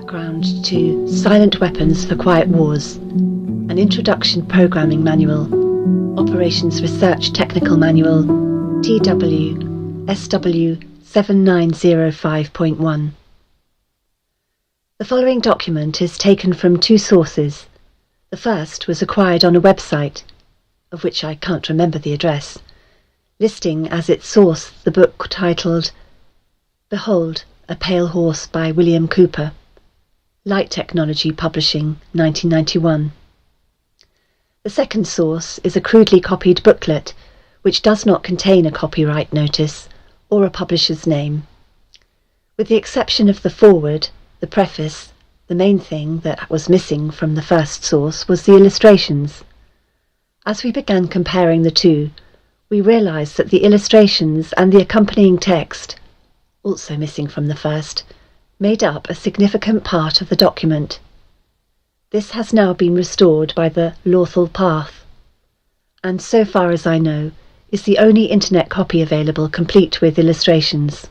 background to Silent Weapons for Quiet Wars, an Introduction Programming Manual, Operations Research Technical Manual, TW SW 7905.1. The following document is taken from two sources. The first was acquired on a website, of which I can't remember the address, listing as its source the book titled Behold, a Pale Horse by William Cooper, Light Technology Publishing, 1991. The second source is a crudely copied booklet, which does not contain a copyright notice or a publisher's name. With the exception of the foreword, the preface, the main thing that was missing from the first source was the illustrations. As we began comparing the two, we realized that the illustrations and the accompanying text, also missing from the first, made up a significant part of the document. This has now been restored by the Lawful Path, and so far as I know, is the only internet copy available complete with illustrations.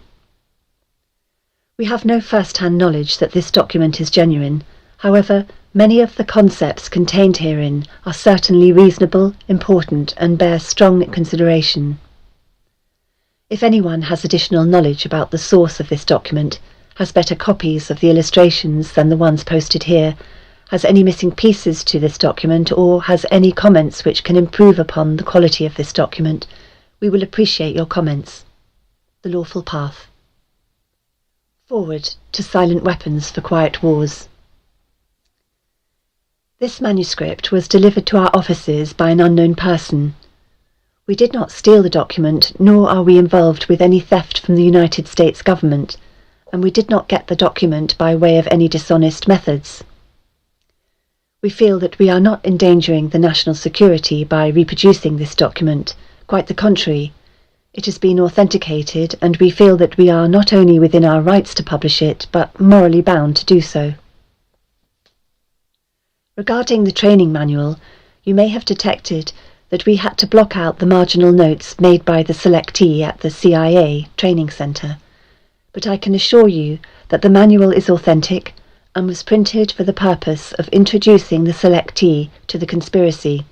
We have no first-hand knowledge that this document is genuine. However, many of the concepts contained herein are certainly reasonable, important, and bear strong consideration. If anyone has additional knowledge about the source of this document, has better copies of the illustrations than the ones posted here, has any missing pieces to this document, or has any comments which can improve upon the quality of this document, we will appreciate your comments. The Lawful Path. Forward to Silent Weapons for Quiet Wars. This manuscript was delivered to our offices by an unknown person. We did not steal the document, nor are we involved with any theft from the United States government, and we did not get the document by way of any dishonest methods. We feel that we are not endangering the national security by reproducing this document. Quite the contrary. It has been authenticated, and we feel that we are not only within our rights to publish it, but morally bound to do so. Regarding the training manual, you may have detected that we had to block out the marginal notes made by the selectee at the CIA Training Center, but I can assure you that the manual is authentic and was printed for the purpose of introducing the selectee to the conspiracy.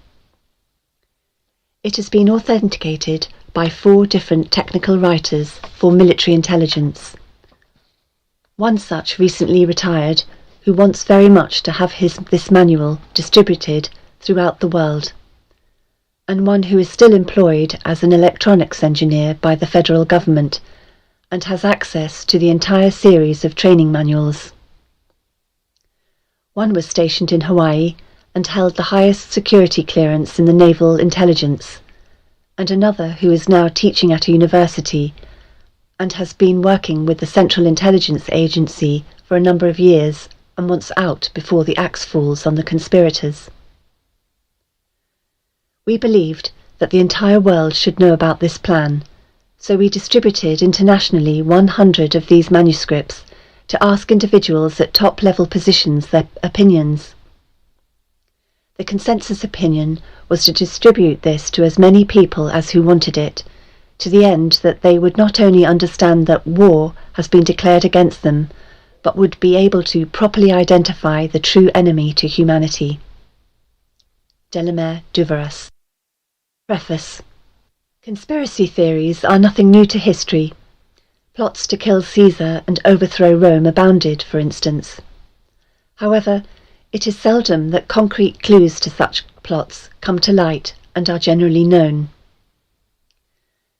It has been authenticated by 4 different technical writers for military intelligence. One such recently retired, who wants very much to have this manual distributed throughout the world, and one who is still employed as an electronics engineer by the federal government and has access to the entire series of training manuals. One was stationed in Hawaii and held the highest security clearance in the naval intelligence, and another who is now teaching at a university and has been working with the Central Intelligence Agency for a number of years and wants out before the axe falls on the conspirators. We believed that the entire world should know about this plan, so we distributed internationally 100 of these manuscripts to ask individuals at top-level positions their opinions. The consensus opinion was to distribute this to as many people as who wanted it, to the end that they would not only understand that war has been declared against them, but would be able to properly identify the true enemy to humanity. Delamere Duveras. Preface. Conspiracy theories are nothing new to history. Plots to kill Caesar and overthrow Rome abounded, for instance. However, it is seldom that concrete clues to such plots come to light and are generally known.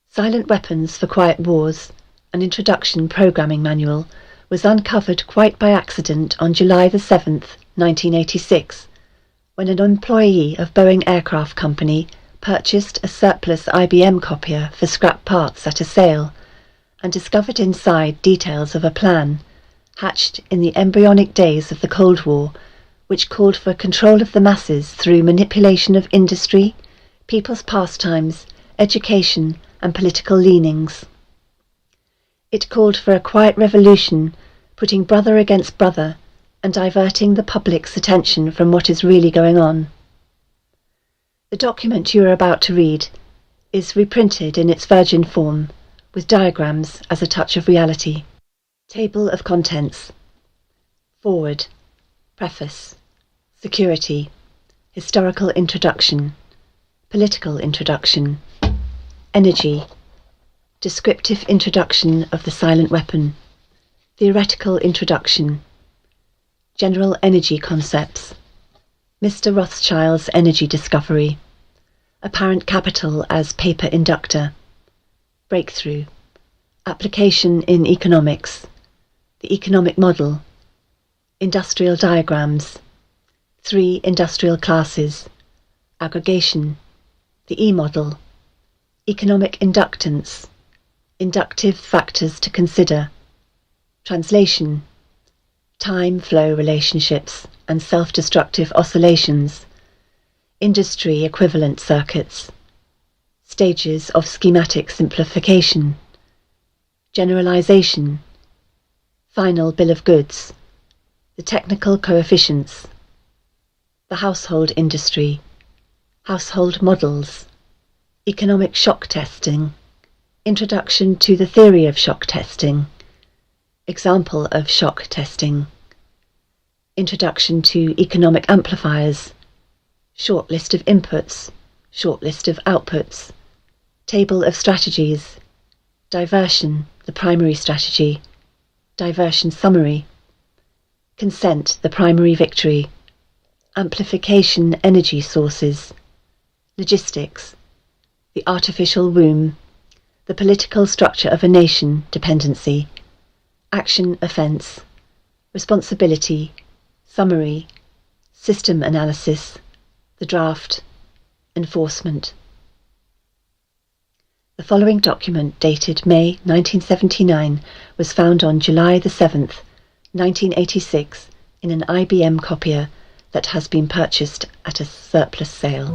Silent Weapons for Quiet Wars, an Introduction Programming Manual, was uncovered quite by accident on July the 7th, 1986, when an employee of Boeing Aircraft Company purchased a surplus IBM copier for scrap parts at a sale, and discovered inside details of a plan, hatched in the embryonic days of the Cold War, which called for control of the masses through manipulation of industry, people's pastimes, education, and political leanings. It called for a quiet revolution, putting brother against brother, and diverting the public's attention from what is really going on. The document you are about to read is reprinted in its virgin form, with diagrams as a touch of reality. Table of Contents. Forward. Preface. Security. Historical introduction. Political introduction. Energy. Descriptive introduction of the silent weapon. Theoretical introduction. General energy concepts. Mr. Rothschild's energy discovery. Apparent capital as paper inductor. Breakthrough. Application in economics. The economic model. Industrial diagrams. 3 industrial classes. Aggregation. The E-model. Economic inductance. Inductive factors to consider. Translation. Time-flow relationships and self-destructive oscillations. Industry equivalent circuits. Stages of schematic simplification. Generalization. Final bill of goods. The technical coefficients. The household industry. Household models. Economic shock testing. Introduction to the theory of shock testing. Example of shock testing. Introduction to economic amplifiers. Short list of inputs. Short list of outputs. Table of strategies. Diversion, the primary strategy. Diversion summary. Consent, the primary victory. Amplification energy sources. Logistics. The artificial womb. The political structure of a nation, dependency. Action offence. Responsibility. Summary. System analysis. The draft. Enforcement. The following document, dated May 1979, was found on July the 7th, 1986, in an IBM copier that has been purchased at a surplus sale.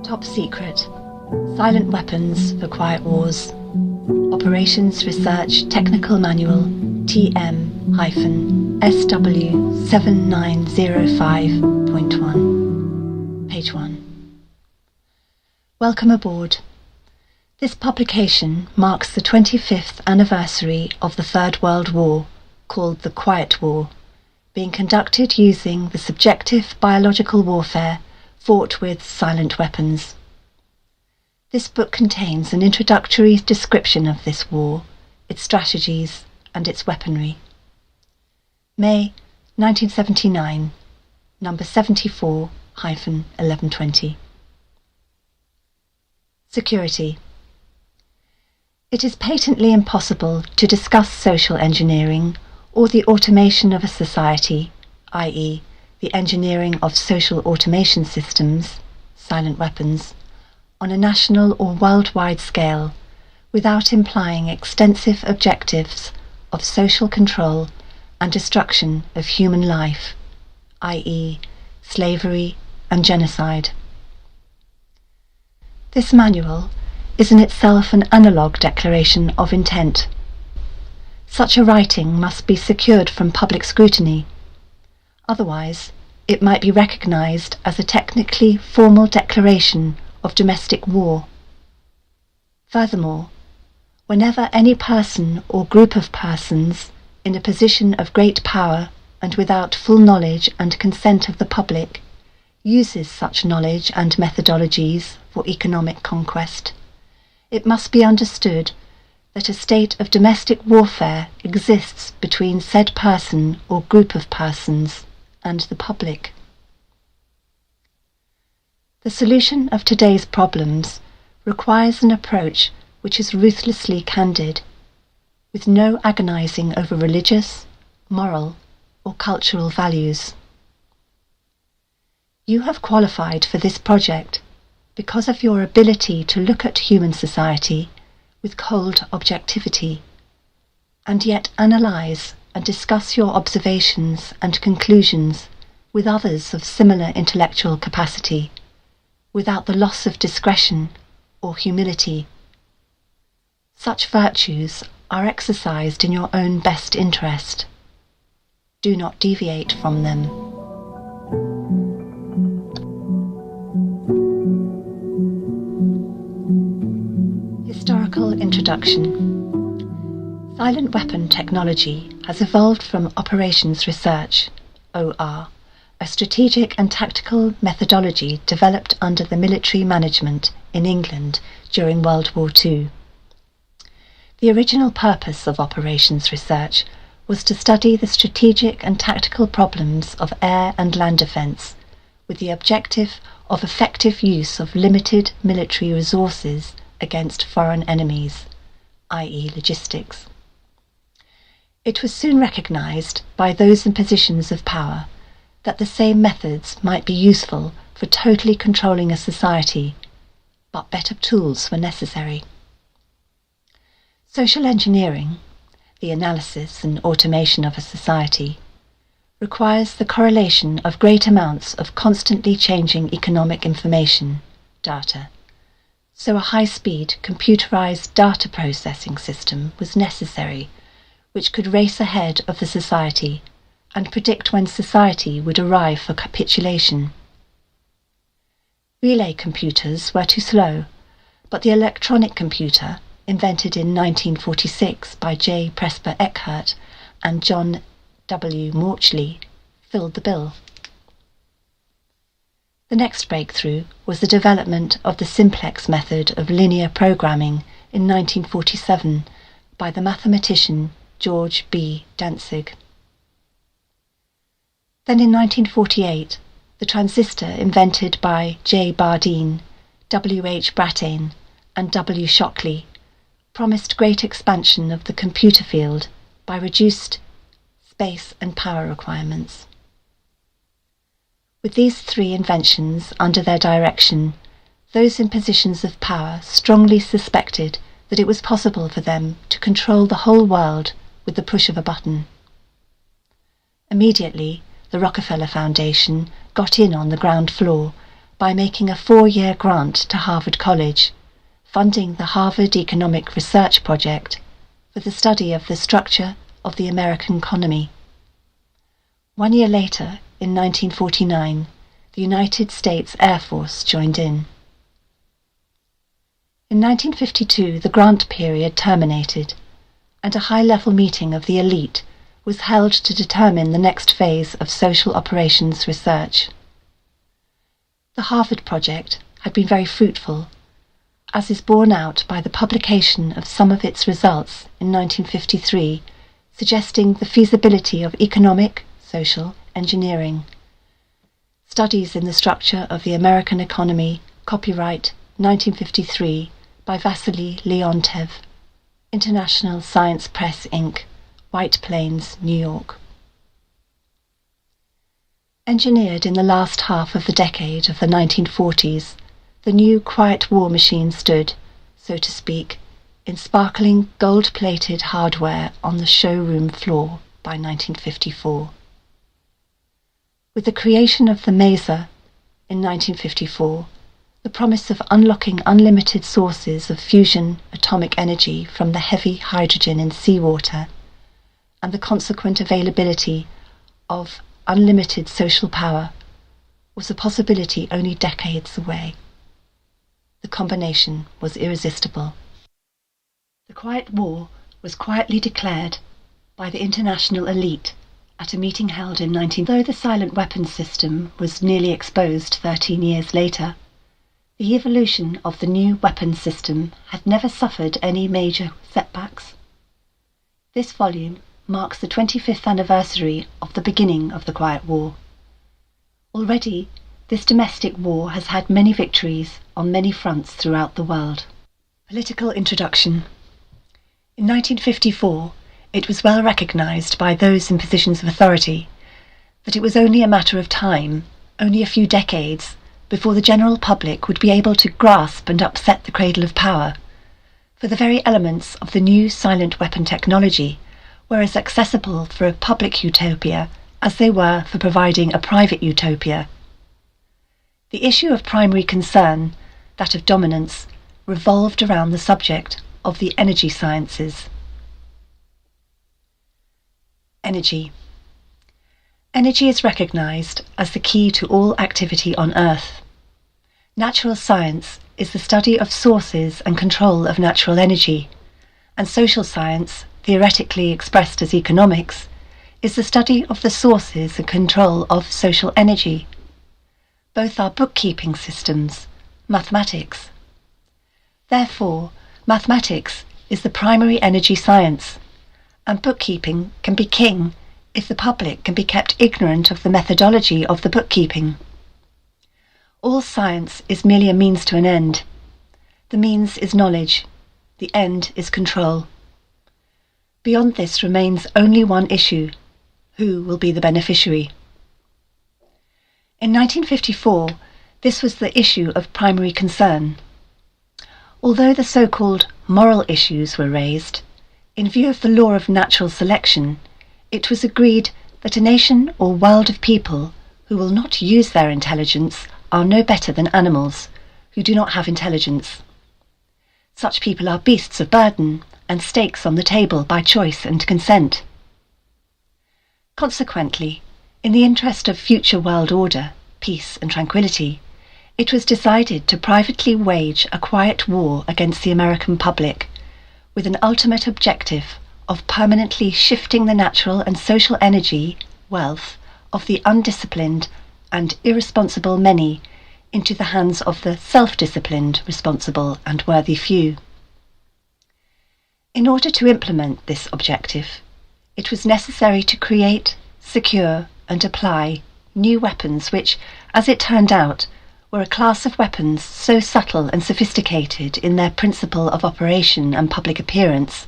Top Secret. Silent Weapons for Quiet Wars. Operations Research Technical Manual TM-SW7905.1. Page 1. Welcome aboard. This publication marks the 25th anniversary of the Third World War, called the Quiet War, being conducted using the subjective biological warfare fought with silent weapons. This book contains an introductory description of this war, its strategies, and its weaponry. May 1979, number 74-1120. Security. It is patently impossible to discuss social engineering or the automation of a society, i.e., the engineering of social automation systems, silent weapons, on a national or worldwide scale, without implying extensive objectives of social control and destruction of human life, i.e., slavery and genocide. This manual is in itself an analogue declaration of intent. Such a writing must be secured from public scrutiny. Otherwise, it might be recognized as a technically formal declaration of domestic war. Furthermore, whenever any person or group of persons in a position of great power and without full knowledge and consent of the public uses such knowledge and methodologies for economic conquest, it must be understood that a state of domestic warfare exists between said person or group of persons and the public. The solution of today's problems requires an approach which is ruthlessly candid, with no agonizing over religious, moral, or cultural values. You have qualified for this project because of your ability to look at human society with cold objectivity, and yet analyze and discuss your observations and conclusions with others of similar intellectual capacity, without the loss of discretion or humility. Such virtues are exercised in your own best interest. Do not deviate from them. Historical introduction. Silent weapon technology has evolved from operations research, OR, a strategic and tactical methodology developed under the military management in England during World War II. The original purpose of operations research was to study the strategic and tactical problems of air and land defence, with the objective of effective use of limited military resources against foreign enemies, i.e. logistics. It was soon recognised by those in positions of power that the same methods might be useful for totally controlling a society, but better tools were necessary. Social engineering, the analysis and automation of a society, requires the correlation of great amounts of constantly changing economic information, data. So a high-speed, computerized data processing system was necessary, which could race ahead of the society and predict when society would arrive for capitulation. Relay computers were too slow, but the electronic computer, invented in 1946 by J. Presper Eckert and John W. Mauchly, filled the bill. The next breakthrough was the development of the simplex method of linear programming in 1947 by the mathematician George B. Dantzig. Then in 1948, the transistor invented by J. Bardeen, W. H. Brattain, and W. Shockley promised great expansion of the computer field by reduced space and power requirements. With these three inventions under their direction, those in positions of power strongly suspected that it was possible for them to control the whole world with the push of a button. Immediately, the Rockefeller Foundation got in on the ground floor by making a 4-year grant to Harvard College, funding the Harvard Economic Research Project for the study of the structure of the American economy. 1 year later, in 1949, the United States Air Force joined in. In 1952, the grant period terminated, and a high-level meeting of the elite was held to determine the next phase of social operations research. The Harvard project had been very fruitful, as is borne out by the publication of some of its results in 1953, suggesting the feasibility of economic, social engineering. Studies in the Structure of the American Economy, copyright 1953 by Vasily Leontev, International Science Press Inc., White Plains, New York. Engineered in the last half of the decade of the 1940s, the new Quiet War machine stood, so to speak, in sparkling gold-plated hardware on the showroom floor by 1954. With the creation of the Maser in 1954, the promise of unlocking unlimited sources of fusion atomic energy from the heavy hydrogen in seawater, and the consequent availability of unlimited social power, was a possibility only decades away. The combination was irresistible. The Quiet War was quietly declared by the international elite at a meeting held in Though the silent weapons system was nearly exposed 13 years later, the evolution of the new weapons system had never suffered any major setbacks. This volume marks the 25th anniversary of the beginning of the Quiet War. Already, this domestic war has had many victories on many fronts throughout the world. Political introduction. In 1954, it was well recognised by those in positions of authority that it was only a matter of time, only a few decades, before the general public would be able to grasp and upset the cradle of power, for the very elements of the new silent weapon technology were as accessible for a public utopia as they were for providing a private utopia. The issue of primary concern, that of dominance, revolved around the subject of the energy sciences. Energy. Energy is recognised as the key to all activity on Earth. Natural science is the study of sources and control of natural energy, and social science theoretically expressed as economics, is the study of the sources and control of social energy. Both are bookkeeping systems, mathematics. Therefore, mathematics is the primary energy science, and bookkeeping can be king if the public can be kept ignorant of the methodology of the bookkeeping. All science is merely a means to an end. The means is knowledge, the end is control. Beyond this remains only one issue: who will be the beneficiary? In 1954, this was the issue of primary concern. Although the so-called moral issues were raised, in view of the law of natural selection, it was agreed that a nation or world of people who will not use their intelligence are no better than animals who do not have intelligence. Such people are beasts of burden and stakes on the table by choice and consent. Consequently, in the interest of future world order, peace and tranquility, it was decided to privately wage a quiet war against the American public, with an ultimate objective of permanently shifting the natural and social energy, wealth, of the undisciplined and irresponsible many into the hands of the self-disciplined, responsible and worthy few. In order to implement this objective, it was necessary to create, secure and apply new weapons which, as it turned out, were a class of weapons so subtle and sophisticated in their principle of operation and public appearance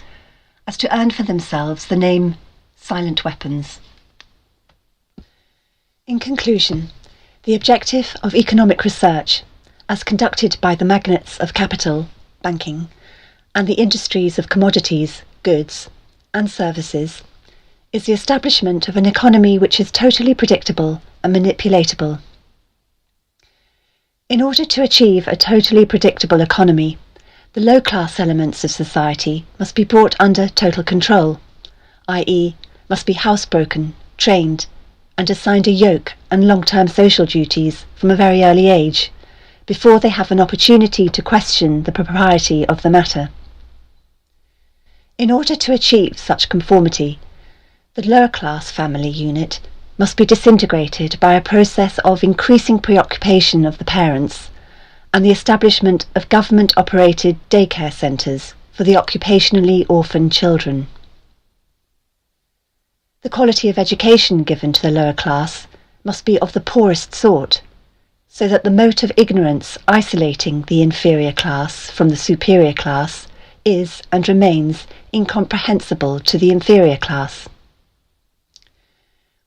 as to earn for themselves the name silent weapons. In conclusion, the objective of economic research, as conducted by the magnates of capital, banking, and the industries of commodities, goods, and services, is the establishment of an economy which is totally predictable and manipulatable. In order to achieve a totally predictable economy, the low-class elements of society must be brought under total control, i.e., must be housebroken, trained, and assigned a yoke and long-term social duties from a very early age, before they have an opportunity to question the propriety of the matter. In order to achieve such conformity, the lower-class family unit must be disintegrated by a process of increasing preoccupation of the parents and the establishment of government-operated daycare centres for the occupationally orphaned children. The quality of education given to the lower class must be of the poorest sort, so that the mote of ignorance isolating the inferior class from the superior class is and remains incomprehensible to the inferior class.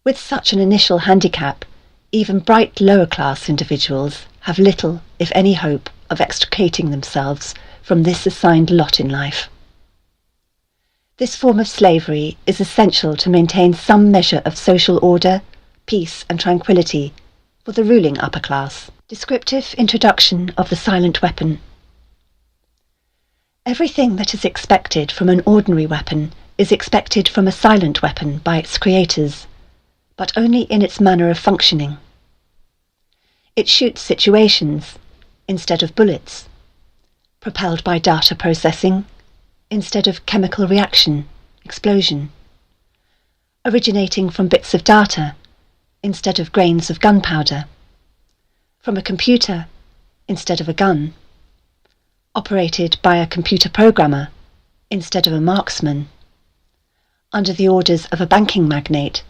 With such an initial handicap, even bright lower-class individuals have little, if any, hope of extricating themselves from this assigned lot in life. This form of slavery is essential to maintain some measure of social order, peace and tranquility for the ruling upper class. Descriptive introduction of the silent weapon. Everything that is expected from an ordinary weapon is expected from a silent weapon by its creators, but only in its manner of functioning. It shoots situations instead of bullets, propelled by data processing instead of chemical reaction, explosion, originating from bits of data instead of grains of gunpowder, from a computer instead of a gun, operated by a computer programmer instead of a marksman, under the orders of a banking magnate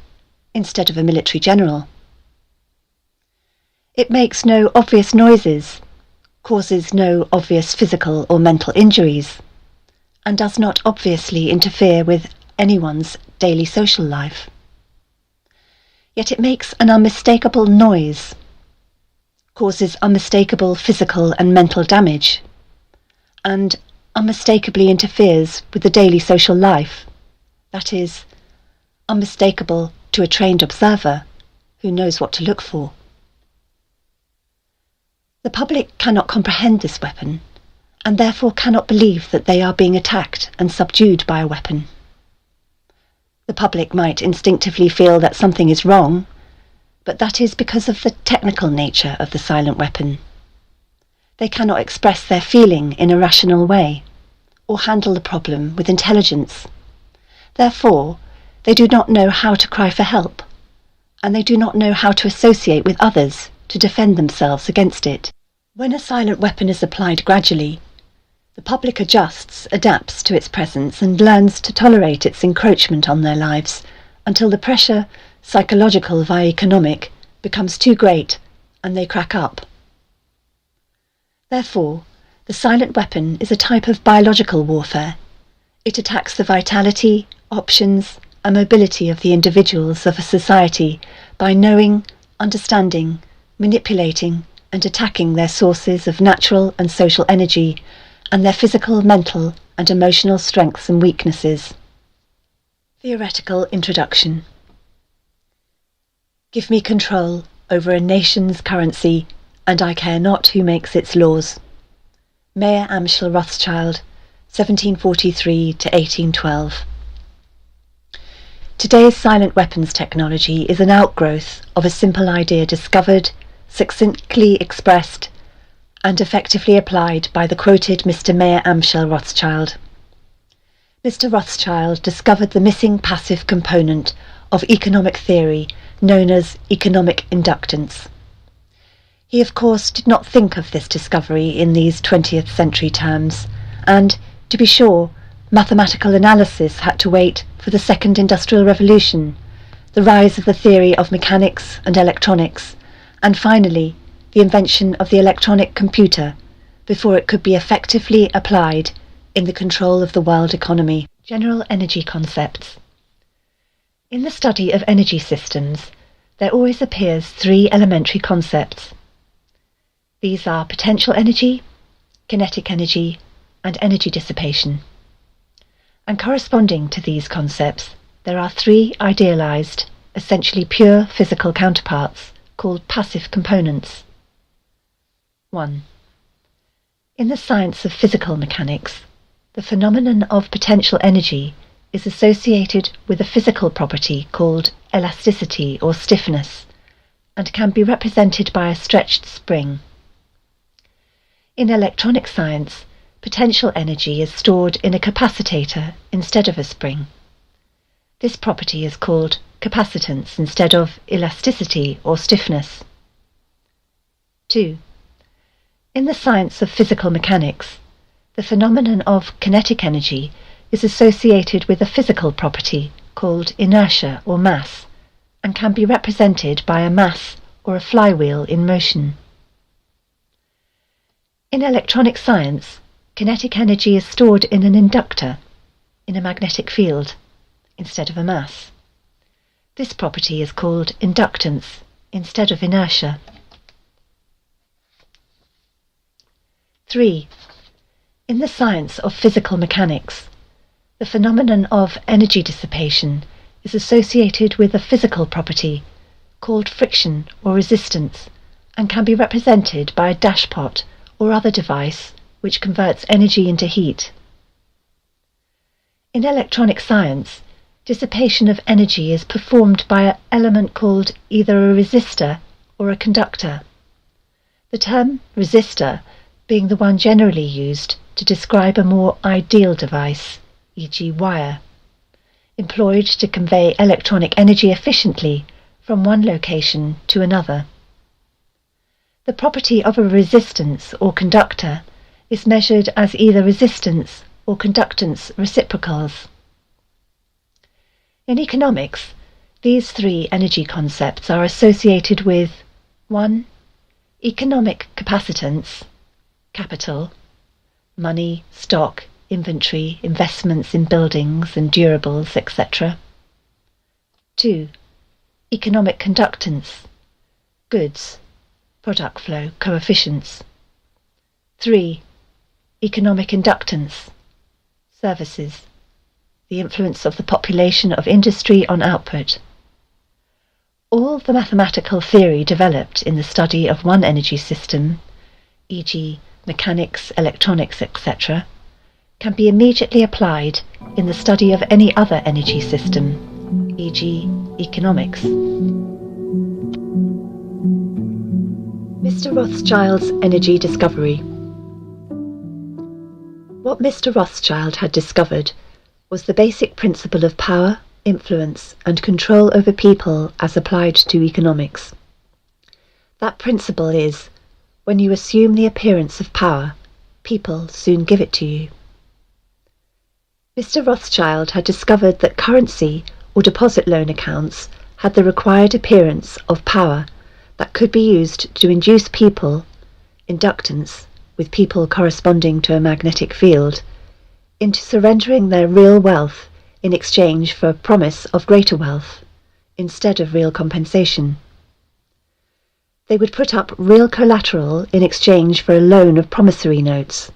instead of a military general. It makes no obvious noises, causes no obvious physical or mental injuries, and does not obviously interfere with anyone's daily social life. Yet it makes an unmistakable noise, causes unmistakable physical and mental damage, and unmistakably interferes with the daily social life, that is, unmistakable to a trained observer who knows what to look for. The public cannot comprehend this weapon, and therefore cannot believe that they are being attacked and subdued by a weapon. The public might instinctively feel that something is wrong, but that is because of the technical nature of the silent weapon. They cannot express their feeling in a rational way, or handle the problem with intelligence, Therefore, they do not know how to cry for help, and they do not know how to associate with others to defend themselves against it. When a silent weapon is applied gradually, the public adapts to its presence and learns to tolerate its encroachment on their lives until the pressure, psychological via economic, becomes too great and they crack up. Therefore, the silent weapon is a type of biological warfare. It attacks the vitality, options, and mobility of the individuals of a society by knowing, understanding, manipulating, and attacking their sources of natural and social energy and their physical, mental, and emotional strengths and weaknesses. Theoretical introduction. Give me control over a nation's currency, and I care not who makes its laws. Mayer Amschel Rothschild, 1743 to 1812. Today's silent weapons technology is an outgrowth of a simple idea discovered, succinctly expressed, and effectively applied by the quoted Mr. Mayer Amschel Rothschild. Mr. Rothschild discovered the missing passive component of economic theory known as economic inductance. He, of course, did not think of this discovery in these 20th century terms, and, to be sure, mathematical analysis had to wait for the Second Industrial Revolution, the rise of the theory of mechanics and electronics, and finally, the invention of the electronic computer, before it could be effectively applied in the control of the world economy. General energy concepts. In the study of energy systems, there always appears three elementary concepts. These are potential energy, kinetic energy, and energy dissipation. And corresponding to these concepts, there are three idealized, essentially pure physical counterparts called passive components. 1. In the science of physical mechanics, the phenomenon of potential energy is associated with a physical property called elasticity or stiffness, and can be represented by a stretched spring. In electronic science, potential energy is stored in a capacitor instead of a spring. This property is called capacitance instead of elasticity or stiffness. 2. In the science of physical mechanics, the phenomenon of kinetic energy is associated with a physical property called inertia or mass, and can be represented by a mass or a flywheel in motion. In electronic science, kinetic energy is stored in an inductor, in a magnetic field, instead of a mass. This property is called inductance instead of inertia. 3. In the science of physical mechanics, the phenomenon of energy dissipation is associated with a physical property called friction or resistance, and can be represented by a dashpot or other device which converts energy into heat. In electronic science, dissipation of energy is performed by an element called either a resistor or a conductor. The term resistor being the one generally used to describe a more ideal device, e.g. wire, employed to convey electronic energy efficiently from one location to another. The property of a resistance or conductor is measured as either resistance or conductance reciprocals. In economics, these three energy concepts are associated with 1. Economic capacitance, capital, money, stock, inventory, investments in buildings and durables, etc. 2. Economic conductance, goods, product flow, coefficients. 3. Economic inductance, services, the influence of the population of industry on output. All the mathematical theory developed in the study of one energy system, e.g. mechanics, electronics, etc., can be immediately applied in the study of any other energy system, e.g. economics. Mr. Rothschild's energy discovery. What Mr. Rothschild had discovered was the basic principle of power, influence, and control over people as applied to economics. That principle is, when you assume the appearance of power, people soon give it to you. Mr. Rothschild had discovered that currency or deposit loan accounts had the required appearance of power that could be used to induce people, inductance, with people corresponding to a magnetic field, into surrendering their real wealth in exchange for a promise of greater wealth, instead of real compensation. They would put up real collateral in exchange for a loan of promissory notes.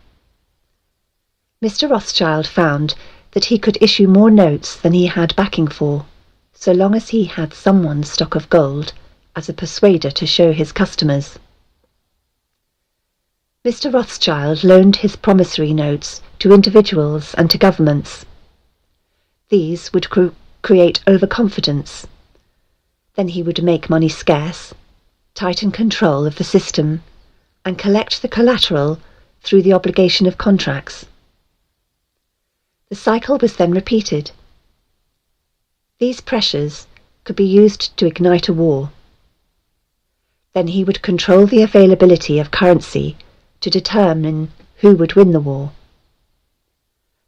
Mr. Rothschild found that he could issue more notes than he had backing for, so long as he had someone's stock of gold as a persuader to show his customers. Mr. Rothschild loaned his promissory notes to individuals and to governments. These would create overconfidence. Then he would make money scarce, tighten control of the system, and collect the collateral through the obligation of contracts. The cycle was then repeated. These pressures could be used to ignite a war. Then he would control the availability of currency to determine who would win the war.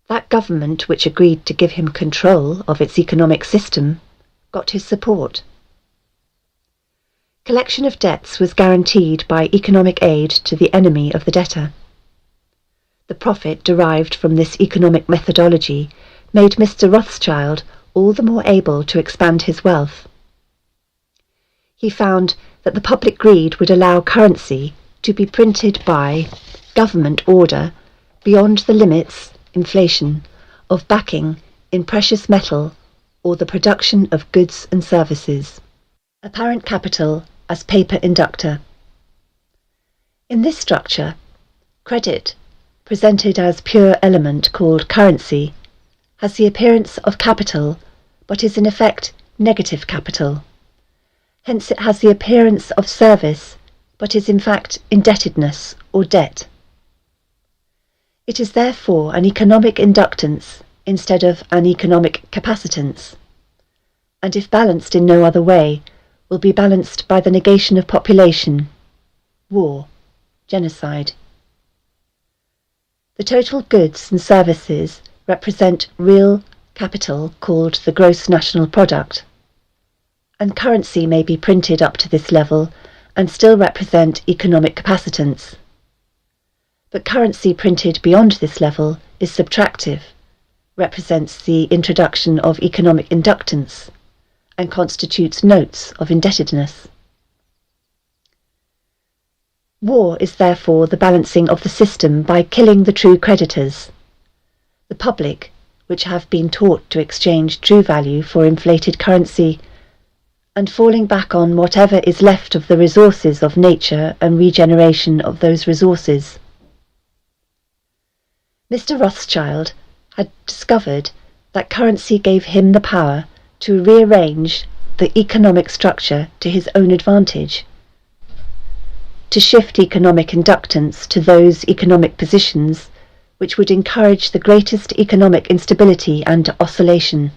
That government which agreed to give him control of its economic system got his support. Collection of debts was guaranteed by economic aid to the enemy of the debtor. The profit derived from this economic methodology made Mr. Rothschild all the more able to expand his wealth. He found that the public greed would allow currency to be printed by government order beyond the limits, inflation, of backing in precious metal or the production of goods and services. Apparent capital as paper inductor. In this structure, credit, presented as pure element called currency, has the appearance of capital but is in effect negative capital. Hence it has the appearance of service but is in fact indebtedness or debt. It is therefore an economic inductance instead of an economic capacitance, and if balanced in no other way, will be balanced by the negation of population, war, genocide. The total goods and services represent real capital called the gross national product, and currency may be printed up to this level and still represent economic capacitance. But currency printed beyond this level is subtractive, represents the introduction of economic inductance, and constitutes notes of indebtedness. War is therefore the balancing of the system by killing the true creditors, the public, which have been taught to exchange true value for inflated currency, and falling back on whatever is left of the resources of nature and regeneration of those resources. Mr. Rothschild had discovered that currency gave him the power to rearrange the economic structure to his own advantage, to shift economic inductance to those economic positions which would encourage the greatest economic instability and oscillation.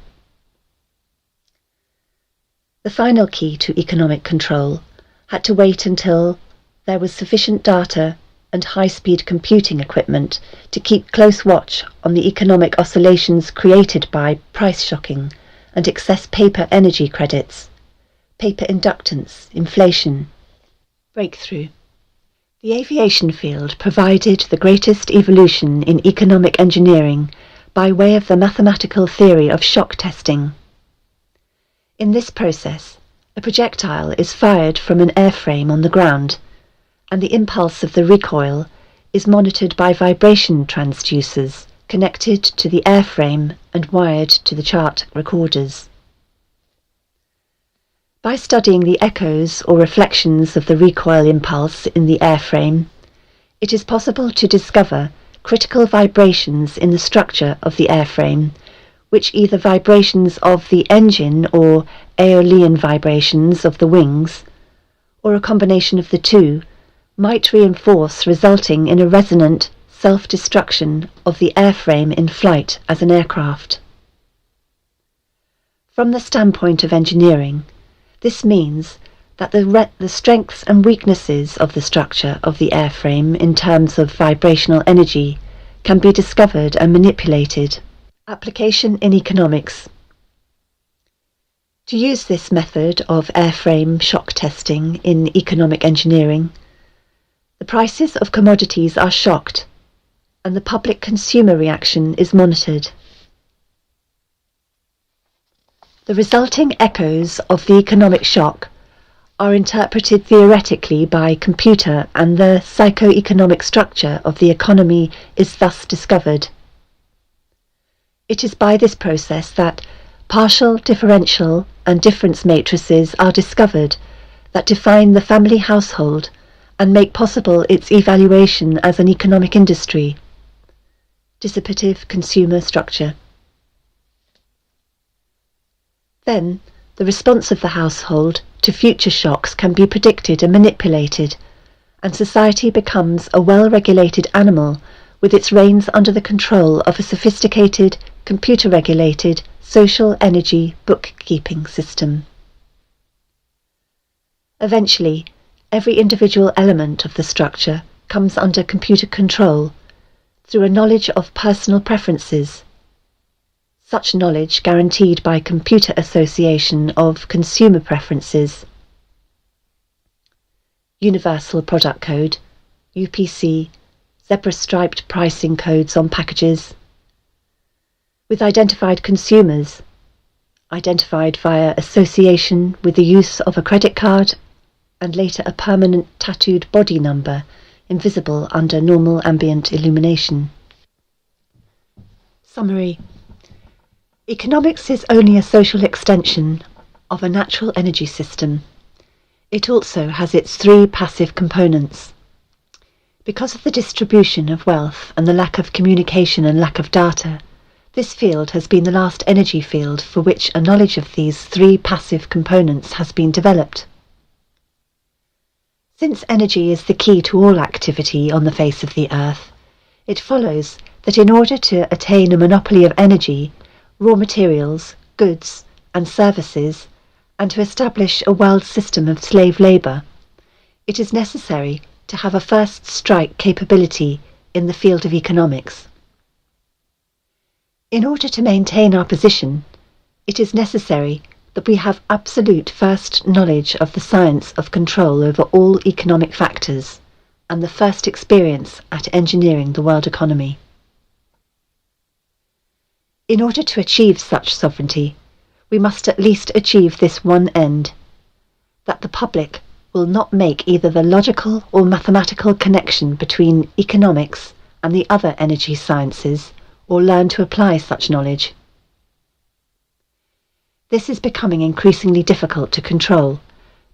The final key to economic control had to wait until there was sufficient data and high-speed computing equipment to keep close watch on the economic oscillations created by price shocking and excess paper energy credits, paper inductance, inflation. Breakthrough. The aviation field provided the greatest evolution in economic engineering by way of the mathematical theory of shock testing. In this process, a projectile is fired from an airframe on the ground, and the impulse of the recoil is monitored by vibration transducers connected to the airframe and wired to the chart recorders. By studying the echoes or reflections of the recoil impulse in the airframe, it is possible to discover critical vibrations in the structure of the airframe, which either vibrations of the engine or aeolian vibrations of the wings, or a combination of the two, might reinforce, resulting in a resonant self-destruction of the airframe in flight as an aircraft. From the standpoint of engineering, this means that the strengths and weaknesses of the structure of the airframe in terms of vibrational energy can be discovered and manipulated. Application in economics. To use this method of airframe shock testing in economic engineering, the prices of commodities are shocked and the public consumer reaction is monitored. The resulting echoes of the economic shock are interpreted theoretically by computer, and the psycho-economic structure of the economy is thus discovered. It is by this process that partial, differential, and difference matrices are discovered that define the family household and make possible its evaluation as an economic industry. Dissipative consumer structure. Then, the response of the household to future shocks can be predicted and manipulated, and society becomes a well-regulated animal with its reins under the control of a sophisticated, computer-regulated, social energy bookkeeping system. Eventually, every individual element of the structure comes under computer control through a knowledge of personal preferences. Such knowledge guaranteed by computer association of consumer preferences. Universal Product Code, UPC, zebra-striped pricing codes on packages. With identified consumers, identified via association with the use of a credit card and later a permanent tattooed body number invisible under normal ambient illumination. Summary. Economics is only a social extension of a natural energy system. It also has its three passive components. Because of the distribution of wealth and the lack of communication and lack of data, this field has been the last energy field for which a knowledge of these three passive components has been developed. Since energy is the key to all activity on the face of the earth, it follows that in order to attain a monopoly of energy, raw materials, goods, and services, and to establish a world system of slave labour, it is necessary to have a first strike capability in the field of economics. In order to maintain our position, it is necessary that we have absolute first knowledge of the science of control over all economic factors and the first experience at engineering the world economy. In order to achieve such sovereignty, we must at least achieve this one end, that the public will not make either the logical or mathematical connection between economics and the other energy sciences, or learn to apply such knowledge. This is becoming increasingly difficult to control,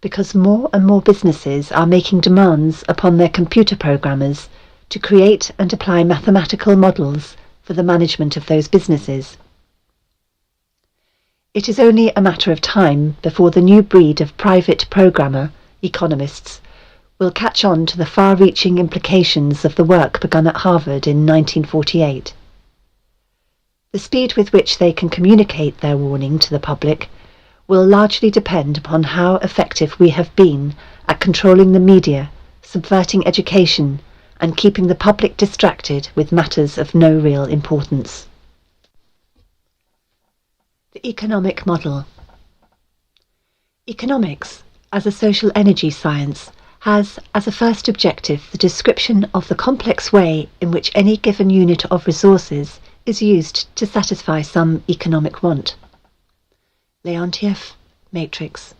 because more and more businesses are making demands upon their computer programmers to create and apply mathematical models for the management of those businesses. It is only a matter of time before the new breed of private programmer, economists, will catch on to the far-reaching implications of the work begun at Harvard in 1948. The speed with which they can communicate their warning to the public will largely depend upon how effective we have been at controlling the media, subverting education, and keeping the public distracted with matters of no real importance. The economic model. Economics, as a social energy science, has as a first objective the description of the complex way in which any given unit of resources is used to satisfy some economic want. Leontief, Matrix.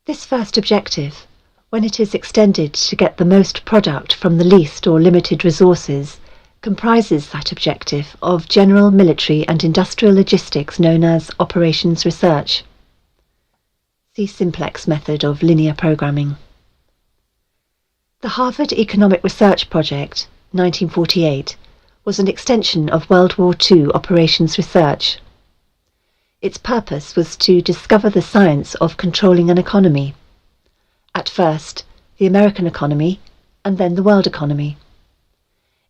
This first objective, when it is extended to get the most product from the least or limited resources, comprises that objective of general military and industrial logistics known as operations research. See Simplex method of linear programming. The Harvard Economic Research Project, 1948, was an extension of World War II operations research. Its purpose was to discover the science of controlling an economy. At first, the American economy, and then the world economy.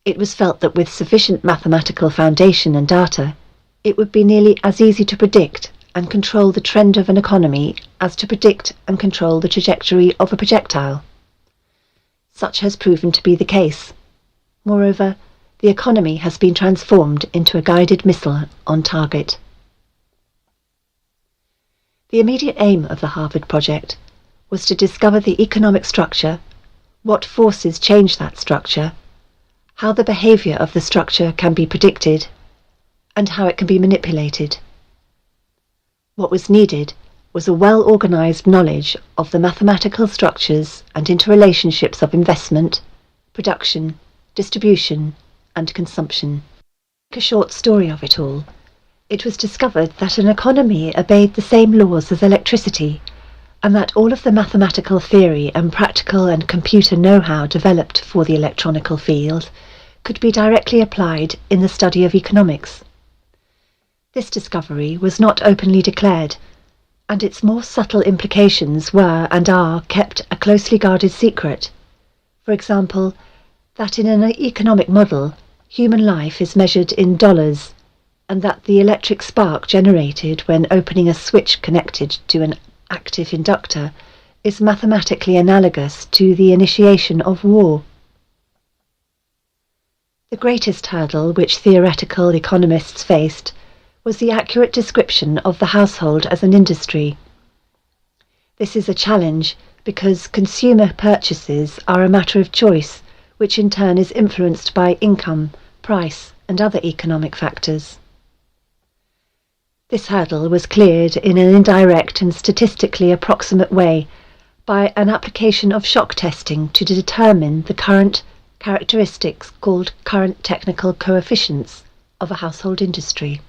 It was felt that with sufficient mathematical foundation and data, it would be nearly as easy to predict and control the trend of an economy as to predict and control the trajectory of a projectile. Such has proven to be the case. Moreover, the economy has been transformed into a guided missile on target. The immediate aim of the Harvard project was to discover the economic structure, what forces change that structure, how the behaviour of the structure can be predicted, and how it can be manipulated. What was needed was a well-organised knowledge of the mathematical structures and interrelationships of investment, production, distribution, and consumption. To make a short story of it all, it was discovered that an economy obeyed the same laws as electricity, and that all of the mathematical theory and practical and computer know-how developed for the electronical field could be directly applied in the study of economics. This discovery was not openly declared, and its more subtle implications were and are kept a closely guarded secret. For example, that in an economic model, human life is measured in dollars, and that the electric spark generated when opening a switch connected to an active inductor is mathematically analogous to the initiation of war. The greatest hurdle which theoretical economists faced was the accurate description of the household as an industry. This is a challenge because consumer purchases are a matter of choice, which in turn is influenced by income, price, and other economic factors. This hurdle was cleared in an indirect and statistically approximate way by an application of shock testing to determine the current characteristics called current technical coefficients of a household industry.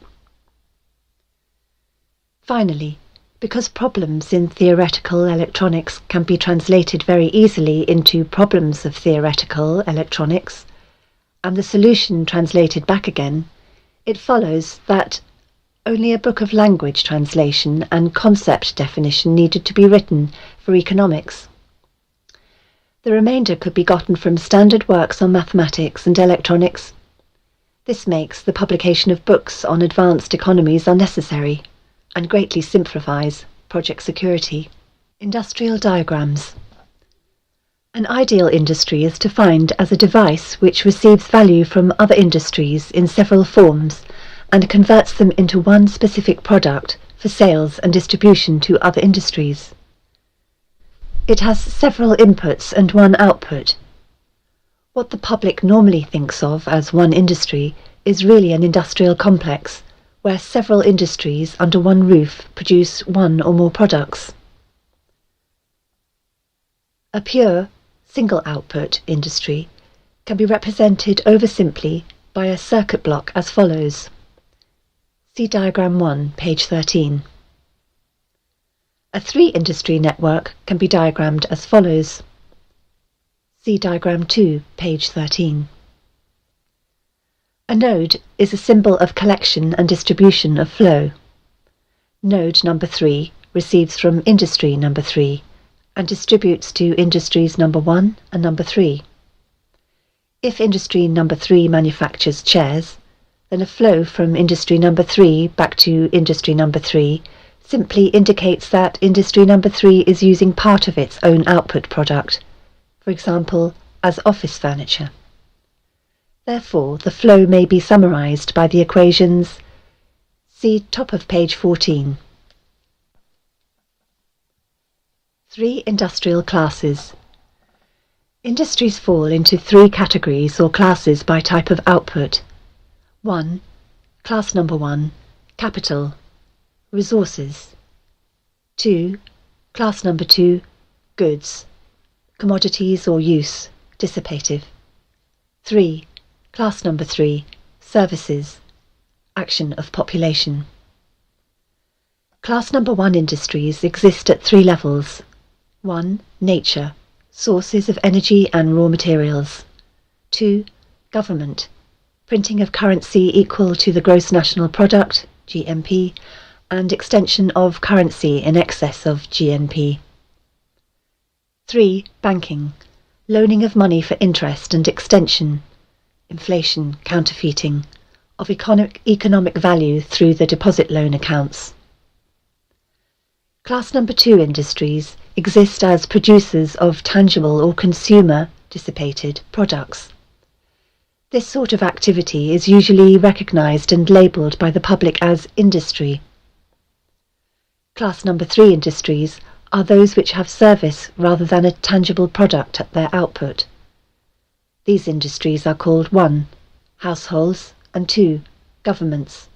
Finally, because problems in theoretical electronics can be translated very easily into problems of theoretical electronics, and the solution translated back again, it follows that only a book of language translation and concept definition needed to be written for economics. The remainder could be gotten from standard works on mathematics and electronics. This makes the publication of books on advanced economies unnecessary and greatly simplifies project security. Industrial diagrams. An ideal industry is defined as a device which receives value from other industries in several forms and converts them into one specific product for sales and distribution to other industries. It has several inputs and one output. What the public normally thinks of as one industry is really an industrial complex, where several industries under one roof produce one or more products. A pure, single-output industry can be represented oversimply by a circuit block as follows. See Diagram 1, page 13. A three-industry network can be diagrammed as follows. See Diagram 2, page 13. A node is a symbol of collection and distribution of flow. Node number 3 receives from industry number 3 and distributes to industries number 1 and number 3. If industry number 3 manufactures chairs, then a flow from industry number 3 back to industry number 3 simply indicates that industry number 3 is using part of its own output product, for example, as office furniture. Therefore, the flow may be summarized by the equations. See top of page 14. 3 industrial classes. Industries fall into 3 categories or classes by type of output. 1. Class number 1, capital, resources. 2. Class number 2, goods, commodities or use, dissipative. 3. Class number 3, services, action of population. Class number 1 industries exist at 3 levels. 1. Nature, sources of energy and raw materials. 2. Government, printing of currency equal to the gross national product, GNP, and extension of currency in excess of GNP. 3. Banking, loaning of money for interest and extension, inflation, counterfeiting, of economic value through the deposit loan accounts. Class number 2 industries exist as producers of tangible or consumer dissipated products. This sort of activity is usually recognised and labelled by the public as industry. Class number 3 industries are those which have service rather than a tangible product at their output. These industries are called 1. Households and 2. Governments.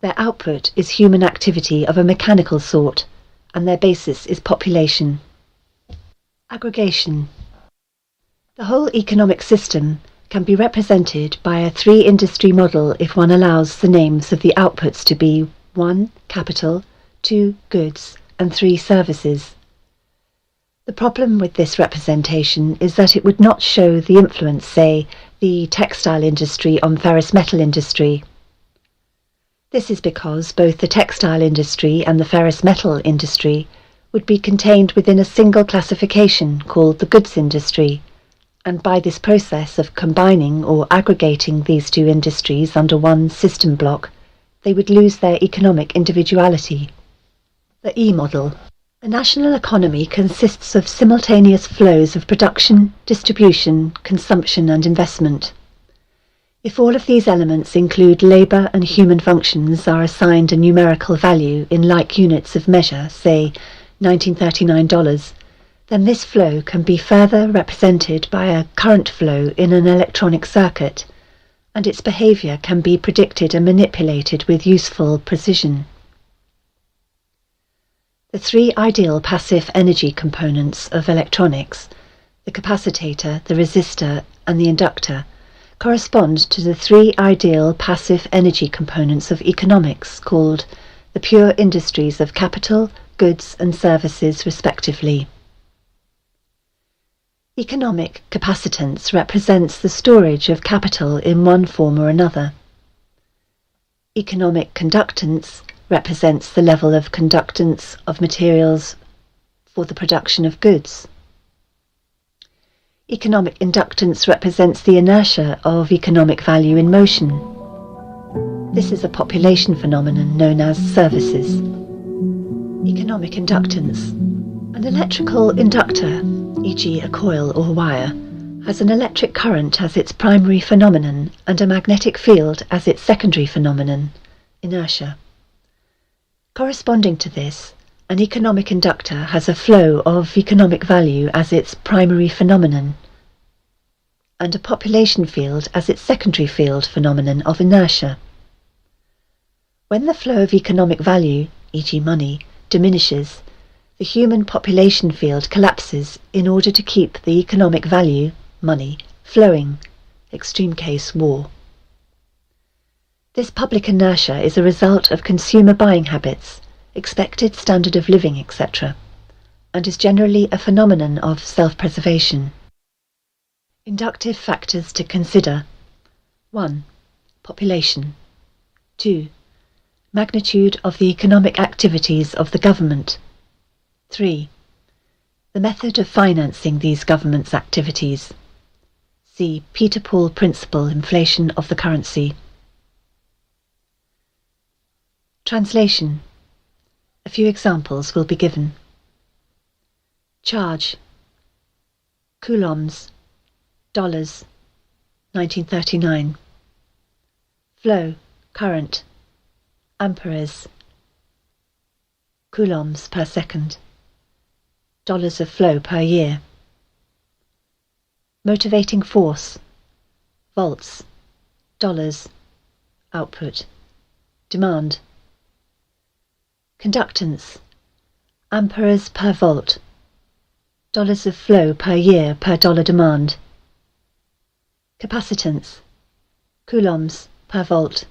Their output is human activity of a mechanical sort, and their basis is population. Aggregation. The whole economic system can be represented by a 3-industry model if one allows the names of the outputs to be 1. Capital, 2. Goods, and 3. Services. The problem with this representation is that it would not show the influence, say, the textile industry on ferrous metal industry. This is because both the textile industry and the ferrous metal industry would be contained within a single classification called the goods industry, and by this process of combining or aggregating these 2 industries under one system block, they would lose their economic individuality. The E model. A national economy consists of simultaneous flows of production, distribution, consumption and investment. If all of these elements include labour and human functions are assigned a numerical value in like units of measure, say $1939, then this flow can be further represented by a current flow in an electronic circuit, and its behaviour can be predicted and manipulated with useful precision. The 3 ideal passive energy components of electronics, the capacitor, the resistor, and the inductor, correspond to the 3 ideal passive energy components of economics called the pure industries of capital, goods, and services respectively. Economic capacitance represents the storage of capital in one form or another. Economic conductance represents the level of conductance of materials for the production of goods. Economic inductance represents the inertia of economic value in motion. This is a population phenomenon known as services. Economic inductance. An electrical inductor, e.g. a coil or wire, has an electric current as its primary phenomenon and a magnetic field as its secondary phenomenon, inertia. Corresponding to this, an economic inductor has a flow of economic value as its primary phenomenon, and a population field as its secondary field phenomenon of inertia. When the flow of economic value, e.g. money, diminishes, the human population field collapses in order to keep the economic value, money, flowing, extreme case war. This public inertia is a result of consumer buying habits, expected standard of living, etc., and is generally a phenomenon of self-preservation. Inductive factors to consider. 1. Population. 2. Magnitude of the economic activities of the government. 3. The method of financing these government's activities. See Peter Paul Principle, Inflation of the Currency. Translation. A few examples will be given. Charge. Coulombs. Dollars. 1939. Flow. Current. Amperes. Coulombs per second. Dollars of flow per year. Motivating force. Volts. Dollars. Output. Demand. Conductance. Amperes per volt. Dollars of flow per year per dollar demand. Capacitance. Coulombs per volt.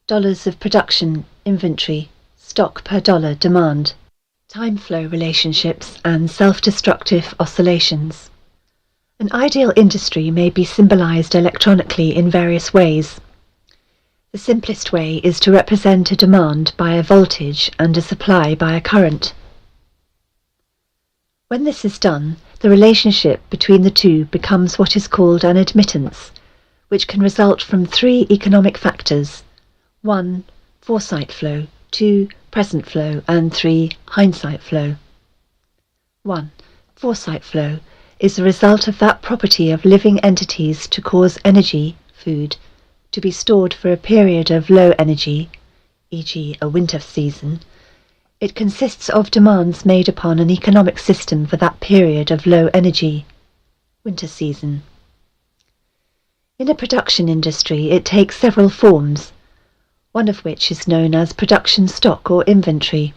Dollars of production, inventory, stock per dollar demand. Time flow relationships and self-destructive oscillations. An ideal industry may be symbolized electronically in various ways. The simplest way is to represent a demand by a voltage and a supply by a current. When this is done, the relationship between the two becomes what is called an admittance, which can result from three economic factors: 1. Foresight flow, 2. Present flow, and 3. Hindsight flow. 1. Foresight flow is the result of that property of living entities to cause energy, food, to be stored for a period of low energy, e.g. a winter season. It consists of demands made upon an economic system for that period of low energy, winter season. In a production industry, it takes several forms, one of which is known as production stock or inventory.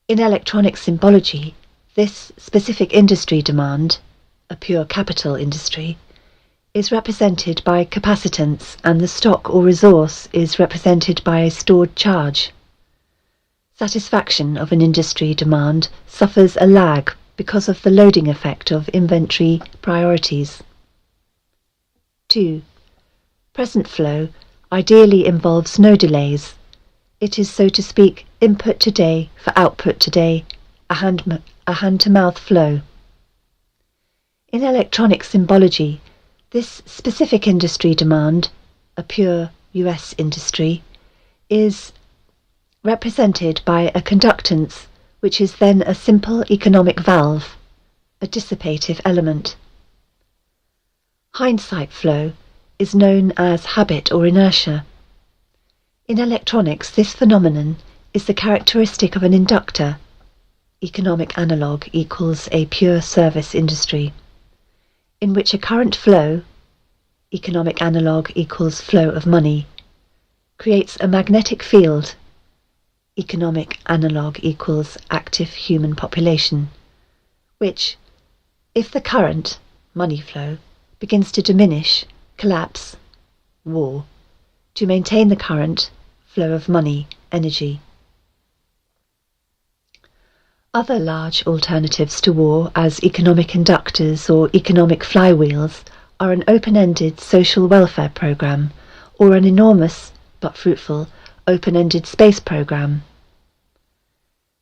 In electronic symbology, this specific industry demand, a pure capital industry, is represented by capacitance, and the stock or resource is represented by a stored charge. Satisfaction of an industry demand suffers a lag because of the loading effect of inventory priorities. 2. Present flow ideally involves no delays. It is, so to speak, input today for output today, a hand-to-mouth flow. In electronic symbology, this specific industry demand, a pure US industry, is represented by a conductance which is then a simple economic valve, a dissipative element. Hindsight flow is known as habit or inertia. In electronics, this phenomenon is the characteristic of an inductor. Economic analog equals a pure service industry, in which a current flow, economic analog equals flow of money, creates a magnetic field, economic analog equals active human population, which, if the current, money flow, begins to diminish, collapse, war, to maintain the current, flow of money, energy. Other large alternatives to war as economic inductors or economic flywheels are an open-ended social welfare program or an enormous, but fruitful, open-ended space program.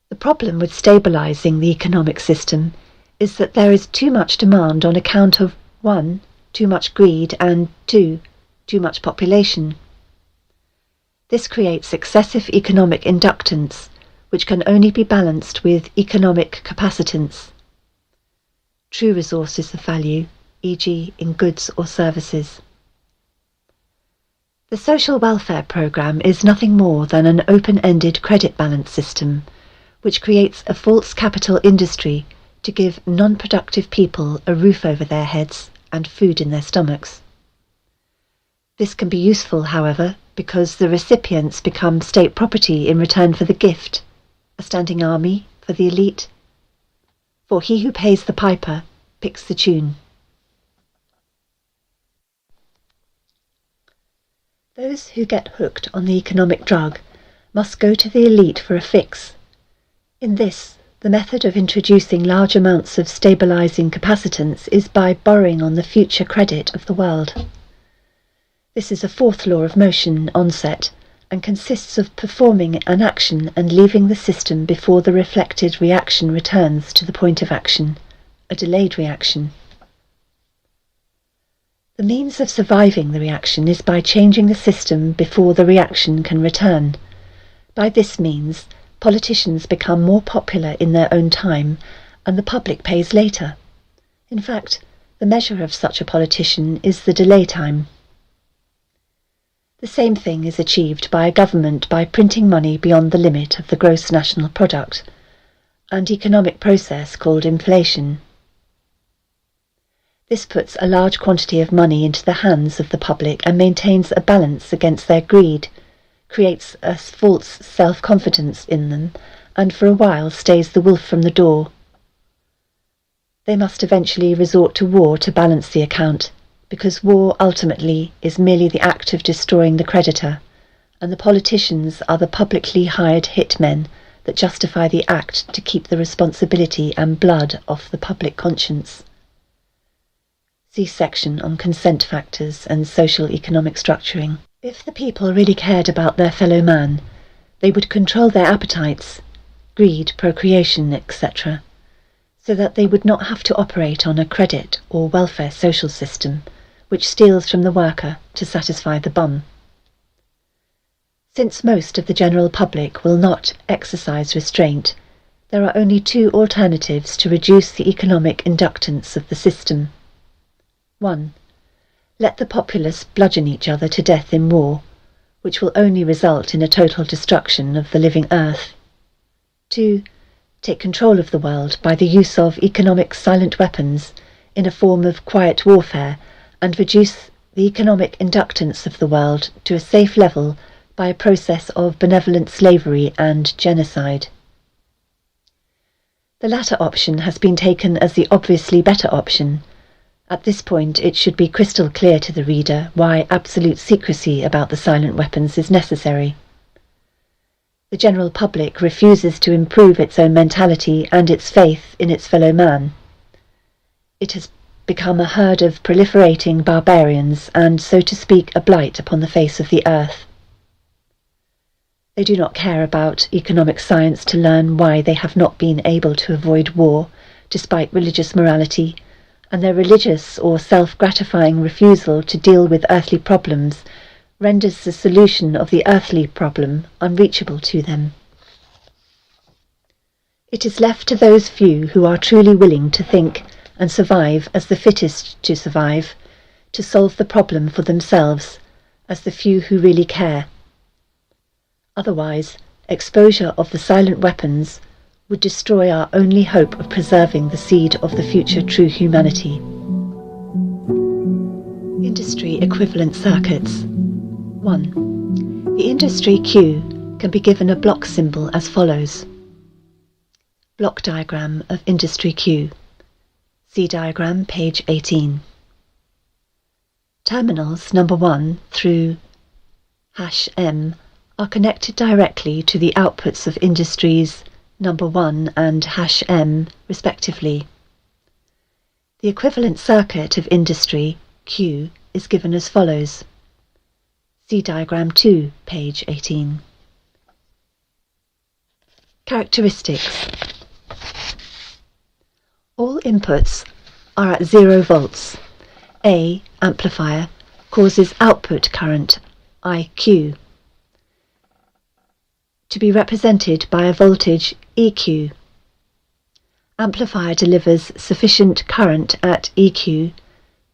The problem with stabilizing the economic system is that there is too much demand on account of 1. Too much greed, and 2. Too much population. This creates excessive economic inductance, which can only be balanced with economic capacitance. True resources of value, e.g. in goods or services. The social welfare program is nothing more than an open-ended credit balance system, which creates a false capital industry to give non-productive people a roof over their heads and food in their stomachs. This can be useful, however, because the recipients become state property in return for the gift, a standing army for the elite. For he who pays the piper picks the tune. Those who get hooked on the economic drug must go to the elite for a fix. In this, the method of introducing large amounts of stabilizing capacitance is by borrowing on the future credit of the world. This is a fourth law of motion onset and consists of performing an action and leaving the system before the reflected reaction returns to the point of action, a delayed reaction. The means of surviving the reaction is by changing the system before the reaction can return. By this means, politicians become more popular in their own time, and the public pays later. In fact, the measure of such a politician is the delay time. The same thing is achieved by a government by printing money beyond the limit of the gross national product, an economic process called inflation. This puts a large quantity of money into the hands of the public and maintains a balance against their greed, creates a false self-confidence in them, and for a while stays the wolf from the door. They must eventually resort to war to balance the account, because war ultimately is merely the act of destroying the creditor, and the politicians are the publicly hired hitmen that justify the act to keep the responsibility and blood off the public conscience. See section on consent factors and social economic structuring. If the people really cared about their fellow man, they would control their appetites, greed, procreation, etc., so that they would not have to operate on a credit or welfare social system, which steals from the worker to satisfy the bum. Since most of the general public will not exercise restraint, there are only two alternatives to reduce the economic inductance of the system. 1. Let the populace bludgeon each other to death in war, which will only result in a total destruction of the living earth. 2. Take control of the world by the use of economic silent weapons in a form of quiet warfare and reduce the economic inductance of the world to a safe level by a process of benevolent slavery and genocide. The latter option has been taken as the obviously better option. At this point it should be crystal clear to the reader why absolute secrecy about the silent weapons is necessary. The general public refuses to improve its own mentality and its faith in its fellow man. It has become a herd of proliferating barbarians and, so to speak, a blight upon the face of the earth. They do not care about economic science to learn why they have not been able to avoid war, despite religious morality, and their religious or self-gratifying refusal to deal with earthly problems renders the solution of the earthly problem unreachable to them. It is left to those few who are truly willing to think and survive as the fittest to survive, to solve the problem for themselves as the few who really care. Otherwise, exposure of the silent weapons would destroy our only hope of preserving the seed of the future true humanity. Industry equivalent circuits. 1. The industry Q can be given a block symbol as follows. Block diagram of industry Q. See diagram, page 18. Terminals number 1 through #M are connected directly to the outputs of industries number 1 and #M respectively. The equivalent circuit of industry Q is given as follows. See diagram 2, page 18. Characteristics. All inputs are at 0 volts. A amplifier causes output current IQ to be represented by a voltage EQ. Amplifier delivers sufficient current at EQ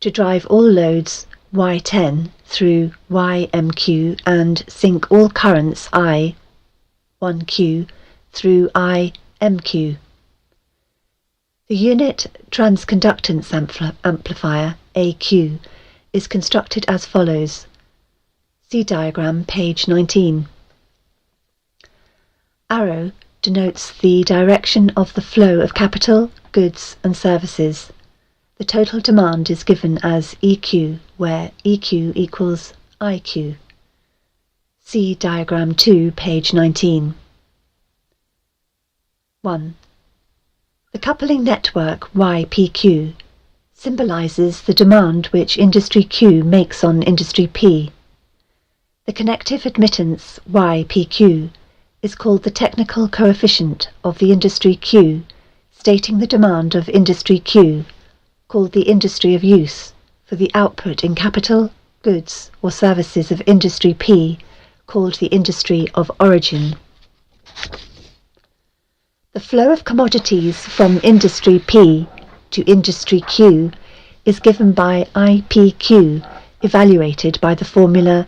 to drive all loads Y10 through YMQ and sync all currents I1Q through IMQ. The unit transconductance amplifier AQ is constructed as follows. See diagram, page 19. Arrow denotes the direction of the flow of capital, goods and services. The total demand is given as EQ, where EQ equals IQ. See diagram 2, page 19. 1. The coupling network YPQ symbolizes the demand which industry Q makes on industry P. The connective admittance YPQ is called the technical coefficient of the industry Q, stating the demand of industry Q, called the industry of use, for the output in capital, goods or services of industry P, called the industry of origin. The flow of commodities from industry P to industry Q is given by IPQ, evaluated by the formula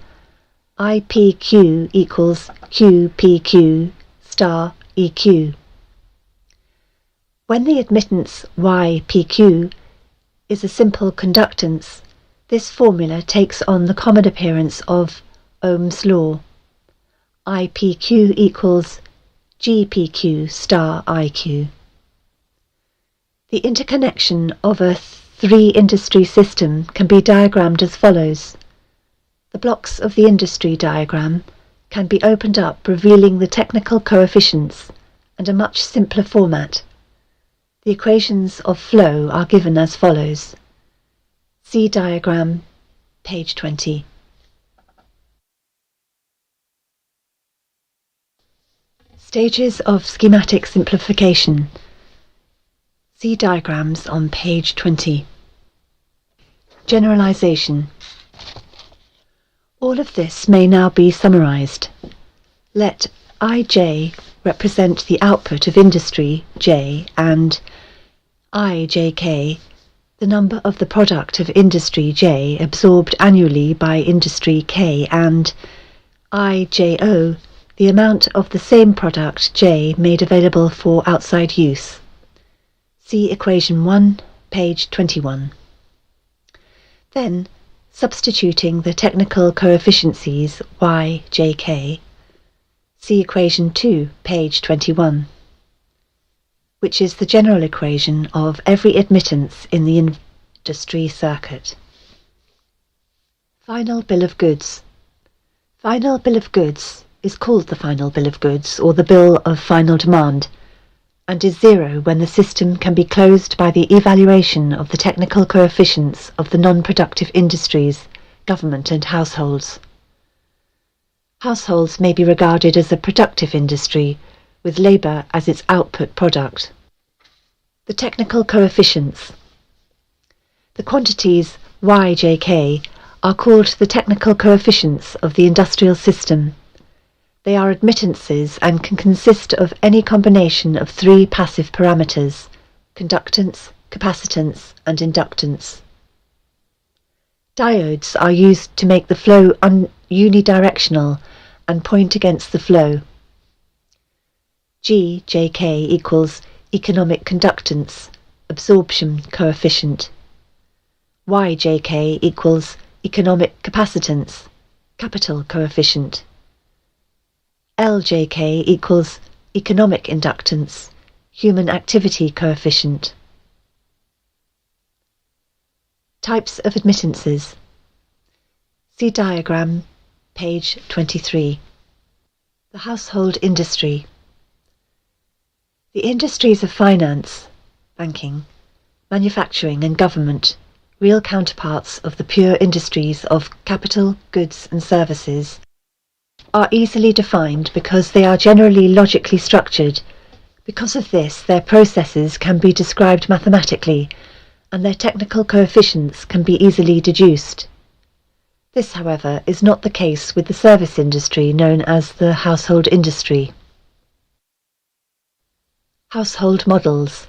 IPQ equals QPQ star EQ. When the admittance YPQ is a simple conductance, this formula takes on the common appearance of Ohm's law. IPQ equals GPQ star IQ. The interconnection of a three-industry system can be diagrammed as follows. The blocks of the industry diagram can be opened up, revealing the technical coefficients and a much simpler format. The equations of flow are given as follows. See diagram, page 20. Stages of schematic simplification. See diagrams on page 20. Generalization. All of this may now be summarized. Let Ij represent the output of industry J and Ijk the number of the product of industry J absorbed annually by industry K, and Ijo the amount of the same product J made available for outside use. See equation 1, page 21. Then, substituting the technical coefficients y, j, k, see equation 2, page 21, which is the general equation of every admittance in the industry circuit. Final bill of goods. Final bill of goods is called the final bill of goods or the bill of final demand, and is zero when the system can be closed by the evaluation of the technical coefficients of the non-productive industries, government and households. Households may be regarded as a productive industry, with labour as its output product. The technical coefficients. The quantities y, j, k are called the technical coefficients of the industrial system. They are admittances and can consist of any combination of three passive parameters: conductance, capacitance, and inductance. Diodes are used to make the flow unidirectional and point against the flow. Gjk equals economic conductance, absorption coefficient. Yjk equals economic capacitance, capital coefficient. Ljk equals economic inductance, human activity coefficient. Types of admittances. See diagram, page 23. The household industry. The industries of finance, banking, manufacturing and government, real counterparts of the pure industries of capital, goods and services, are easily defined because they are generally logically structured. Because of this, their processes can be described mathematically, and their technical coefficients can be easily deduced. This, however, is not the case with the service industry known as the household industry. Household models.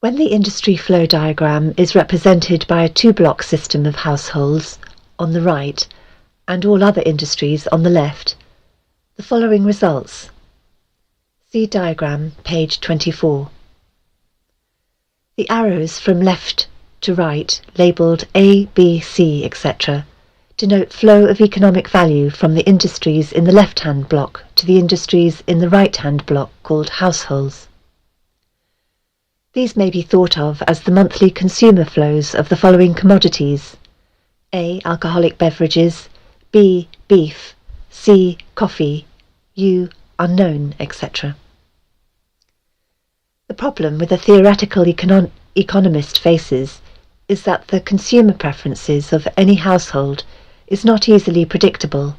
When the industry flow diagram is represented by a two-block system of households on the right and all other industries on the left, the following results. See diagram, page 24. The arrows from left to right, labelled A, B, C, etc., denote flow of economic value from the industries in the left-hand block to the industries in the right-hand block called households. These may be thought of as the monthly consumer flows of the following commodities: A, alcoholic beverages, B, beef, C, coffee, U, unknown, etc. The problem with a theoretical economist faces is that the consumer preferences of any household is not easily predictable,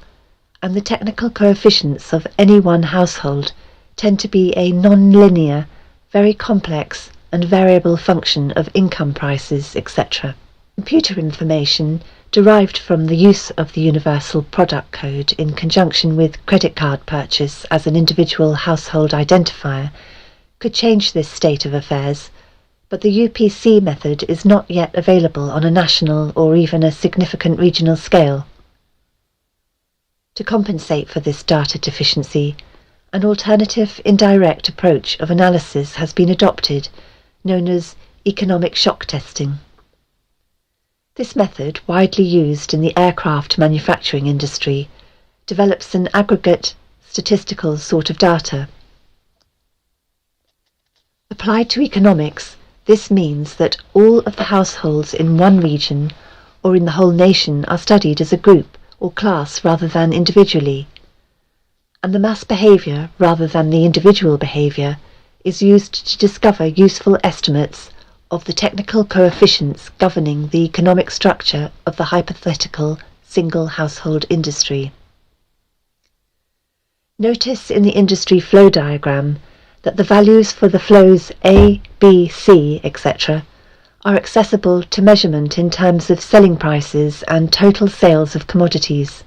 and the technical coefficients of any one household tend to be a non-linear, very complex and variable function of income prices, etc. Computer information derived from the use of the Universal Product Code in conjunction with credit card purchase as an individual household identifier could change this state of affairs, but the UPC method is not yet available on a national or even a significant regional scale. To compensate for this data deficiency, an alternative indirect approach of analysis has been adopted, known as economic shock testing. This method, widely used in the aircraft manufacturing industry, develops an aggregate statistical sort of data. Applied to economics, this means that all of the households in one region or in the whole nation are studied as a group or class rather than individually, and the mass behaviour rather than the individual behaviour is used to discover useful estimates of the technical coefficients governing the economic structure of the hypothetical single household industry. Notice in the industry flow diagram that the values for the flows A, B, C, etc. are accessible to measurement in terms of selling prices and total sales of commodities.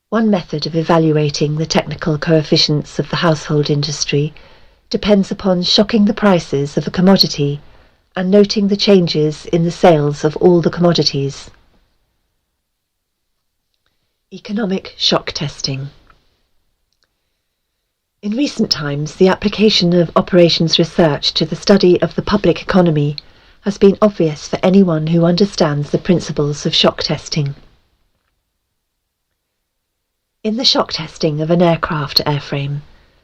One method of evaluating the technical coefficients of the household industry depends upon shocking the prices of a commodity and noting the changes in the sales of all the commodities. Economic shock testing. In recent times, the application of operations research to the study of the public economy has been obvious for anyone who understands the principles of shock testing. In the shock testing of an aircraft airframe,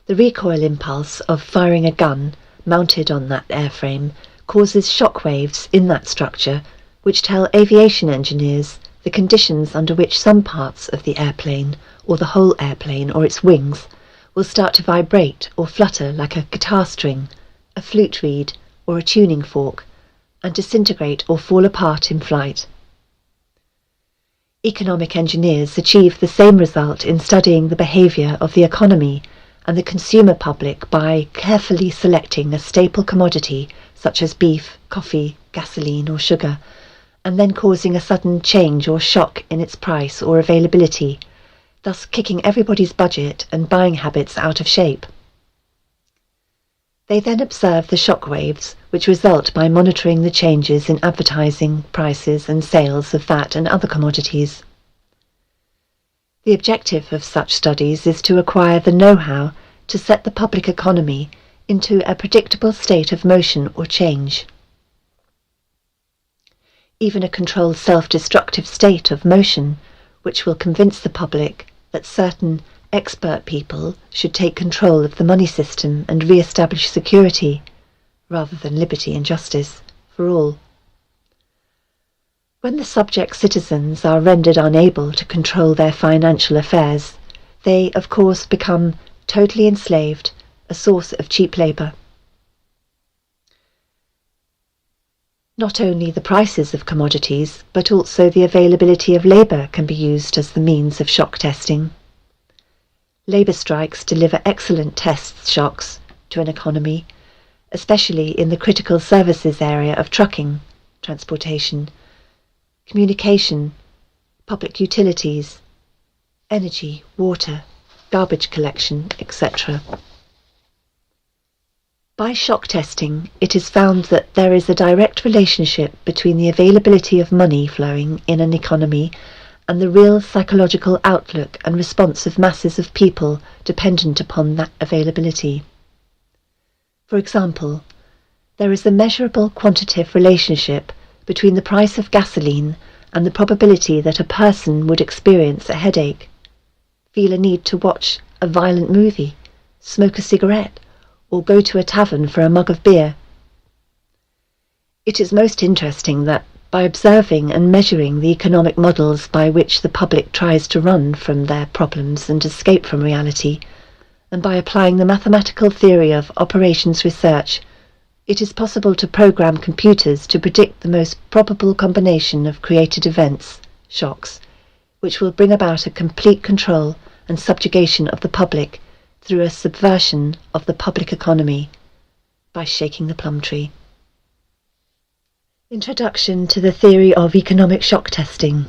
the recoil impulse of firing a gun mounted on that airframe causes shock waves in that structure which tell aviation engineers the conditions under which some parts of the airplane, or the whole airplane or its wings, will start to vibrate or flutter like a guitar string, a flute reed, or a tuning fork, and disintegrate or fall apart in flight. Economic engineers achieve the same result in studying the behaviour of the economy and the consumer public by carefully selecting a staple commodity such as beef, coffee, gasoline or sugar, and then causing a sudden change or shock in its price or availability, thus kicking everybody's budget and buying habits out of shape. They then observe the shock waves, which result by monitoring the changes in advertising, prices and sales of that and other commodities. The objective of such studies is to acquire the know-how to set the public economy into a predictable state of motion or change. Even a controlled self-destructive state of motion, which will convince the public that certain expert people should take control of the money system and re-establish security, rather than liberty and justice, for all. When the subject citizens are rendered unable to control their financial affairs, they, of course, become totally enslaved, a source of cheap labour. Not only the prices of commodities, but also the availability of labour can be used as the means of shock testing. Labour strikes deliver excellent test shocks to an economy, especially in the critical services area of trucking, transportation, communication, public utilities, energy, water, garbage collection, etc. By shock testing, it is found that there is a direct relationship between the availability of money flowing in an economy and the real psychological outlook and response of masses of people dependent upon that availability. For example, there is a measurable quantitative relationship between the price of gasoline and the probability that a person would experience a headache, feel a need to watch a violent movie, smoke a cigarette, or go to a tavern for a mug of beer. It is most interesting that by observing and measuring the economic models by which the public tries to run from their problems and escape from reality, and by applying the mathematical theory of operations research, it is possible to program computers to predict the most probable combination of created events, shocks, which will bring about a complete control and subjugation of the public through a subversion of the public economy by shaking the plum tree. Introduction to the theory of economic shock testing.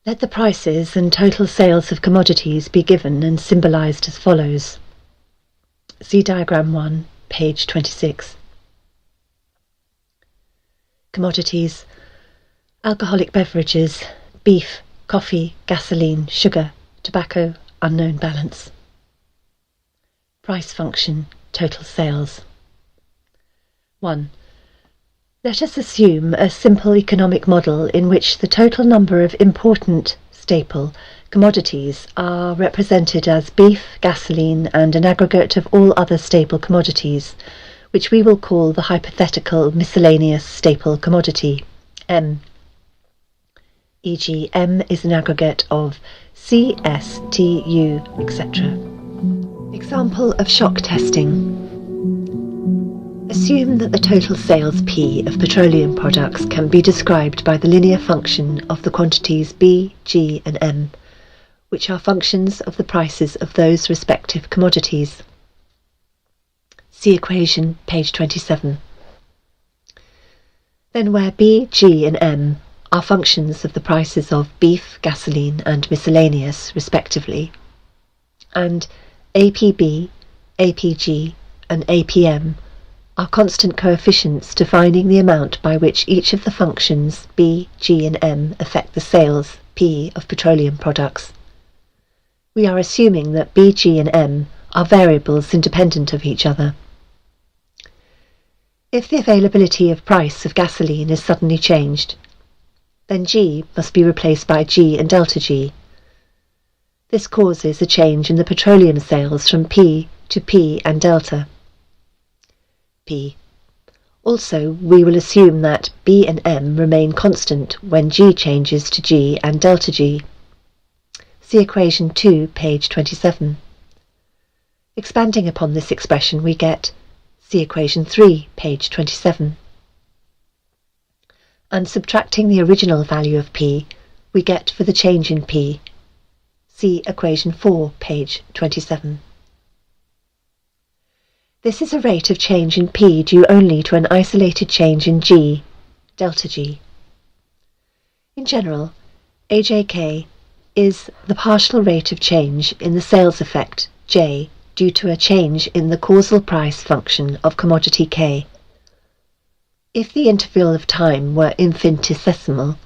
Let the prices and total sales of commodities be given and symbolized as follows. See diagram 1, page 26. Commodities: alcoholic beverages, beef, coffee, gasoline, sugar, tobacco, unknown balance. Price function, total sales. 1. Let us assume a simple economic model in which the total number of important staple commodities are represented as beef, gasoline, and an aggregate of all other staple commodities, which we will call the hypothetical miscellaneous staple commodity, M. E.g., M is an aggregate of C, S, T, U, etc. Example of shock testing. Assume that the total sales P of petroleum products can be described by the linear function of the quantities B, G and M, which are functions of the prices of those respective commodities. See equation, page 27. Then where B, G and M are functions of the prices of beef, gasoline and miscellaneous respectively, and APB, APG and APM are constant coefficients defining the amount by which each of the functions B, G and M affect the sales, P, of petroleum products. We are assuming that B, G and M are variables independent of each other. If the availability of price of gasoline is suddenly changed, then G must be replaced by G and delta G. This causes a change in the petroleum sales from P to P and delta P. Also, we will assume that B and M remain constant when G changes to G and delta G. See equation 2, page 27. Expanding upon this expression, we get, see equation 3, page 27. And subtracting the original value of P, we get for the change in P. See equation 4, page 27. This is a rate of change in P due only to an isolated change in G, delta G. In general, AJK is the partial rate of change in the sales effect, J, due to a change in the causal price function of commodity K. If the interval of time were infinitesimal,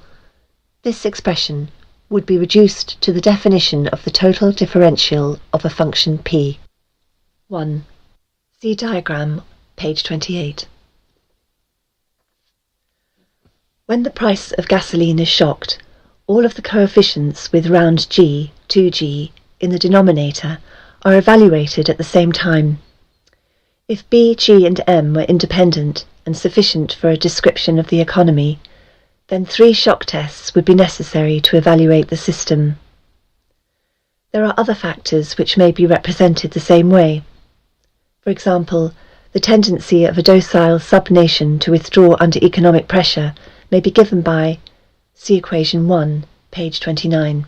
this expression would be reduced to the definition of the total differential of a function P. 1. See diagram, page 28. When the price of gasoline is shocked, all of the coefficients with round G, 2G, in the denominator are evaluated at the same time. If B, G and M were independent and sufficient for a description of the economy, then 3 shock tests would be necessary to evaluate the system. There are other factors which may be represented the same way. For example, the tendency of a docile sub-nation to withdraw under economic pressure may be given by, see equation 1, page 29.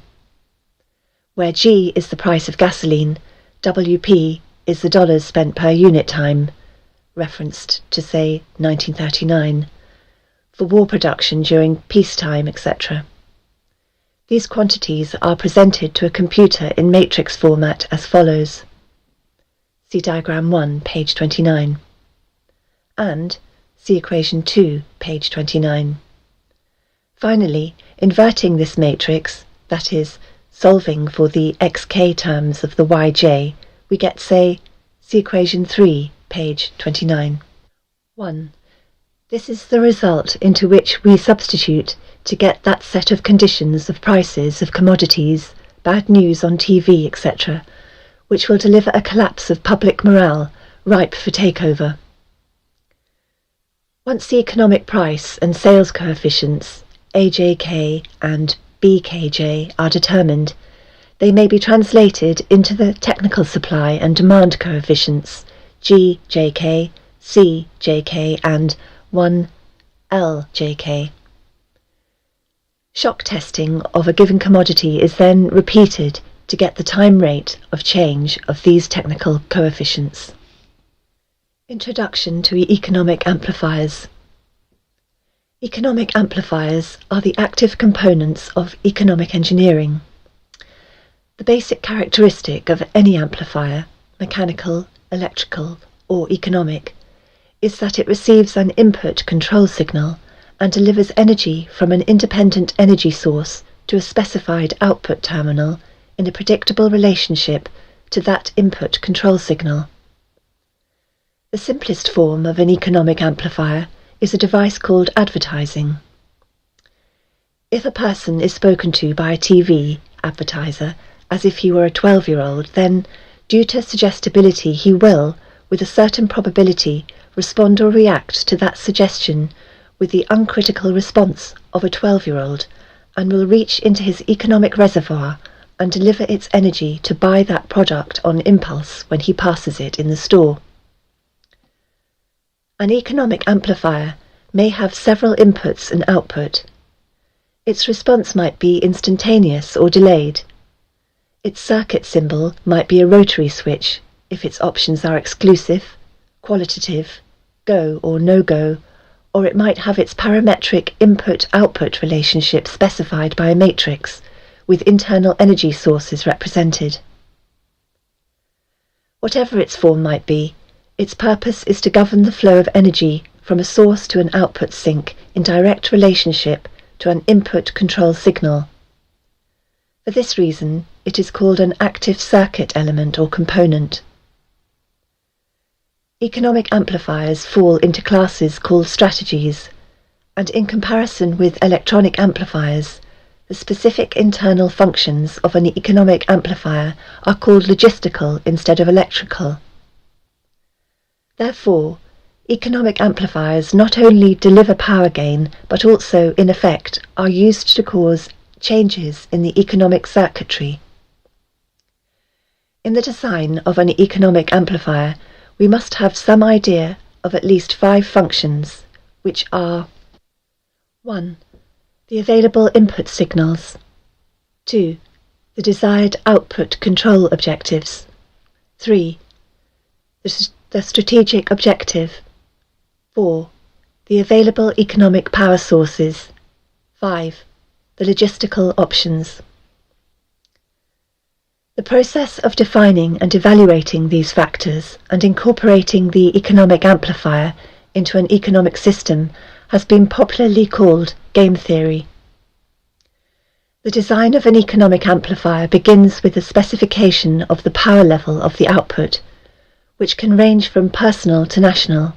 Where G is the price of gasoline, WP is the dollars spent per unit time, referenced to, say, 1939, for war production during peacetime, etc. These quantities are presented to a computer in matrix format as follows. See diagram 1, page 29. And see equation 2, page 29. Finally, inverting this matrix, that is, solving for the xk terms of the yj, we get, say, see equation 3, page 29. 1. This is the result into which we substitute to get that set of conditions of prices of commodities, bad news on TV, etc., which will deliver a collapse of public morale ripe for takeover. Once the economic price and sales coefficients, AJK and BKJ, are determined, they may be translated into the technical supply and demand coefficients, GJK, CJK and 1LJK. Shock testing of a given commodity is then repeated to get the time rate of change of these technical coefficients. Introduction to economic amplifiers. Economic amplifiers are the active components of economic engineering. The basic characteristic of any amplifier, mechanical, electrical, or economic, is that it receives an input control signal and delivers energy from an independent energy source to a specified output terminal in a predictable relationship to that input control signal. The simplest form of an economic amplifier is a device called advertising. If a person is spoken to by a TV advertiser as if he were a 12-year-old, then, due to suggestibility, he will, with a certain probability, respond or react to that suggestion with the uncritical response of a 12-year-old and will reach into his economic reservoir and deliver its energy to buy that product on impulse when he passes it in the store. An economic amplifier may have several inputs and output. Its response might be instantaneous or delayed. Its circuit symbol might be a rotary switch if its options are exclusive, qualitative, go or no-go, or it might have its parametric input-output relationship specified by a matrix, with internal energy sources represented. Whatever its form might be, its purpose is to govern the flow of energy from a source to an output sink in direct relationship to an input control signal. For this reason, it is called an active circuit element or component. Economic amplifiers fall into classes called strategies, and in comparison with electronic amplifiers, the specific internal functions of an economic amplifier are called logistical instead of electrical. Therefore, economic amplifiers not only deliver power gain, but also, in effect, are used to cause changes in the economic circuitry. In the design of an economic amplifier, we must have some idea of at least 5 functions, which are 1. The available input signals. 2. The desired output control objectives. 3. The strategic objective. 4. The available economic power sources. 5. The logistical options. The process of defining and evaluating these factors and incorporating the economic amplifier into an economic system has been popularly called game theory. The design of an economic amplifier begins with the specification of the power level of the output, which can range from personal to national.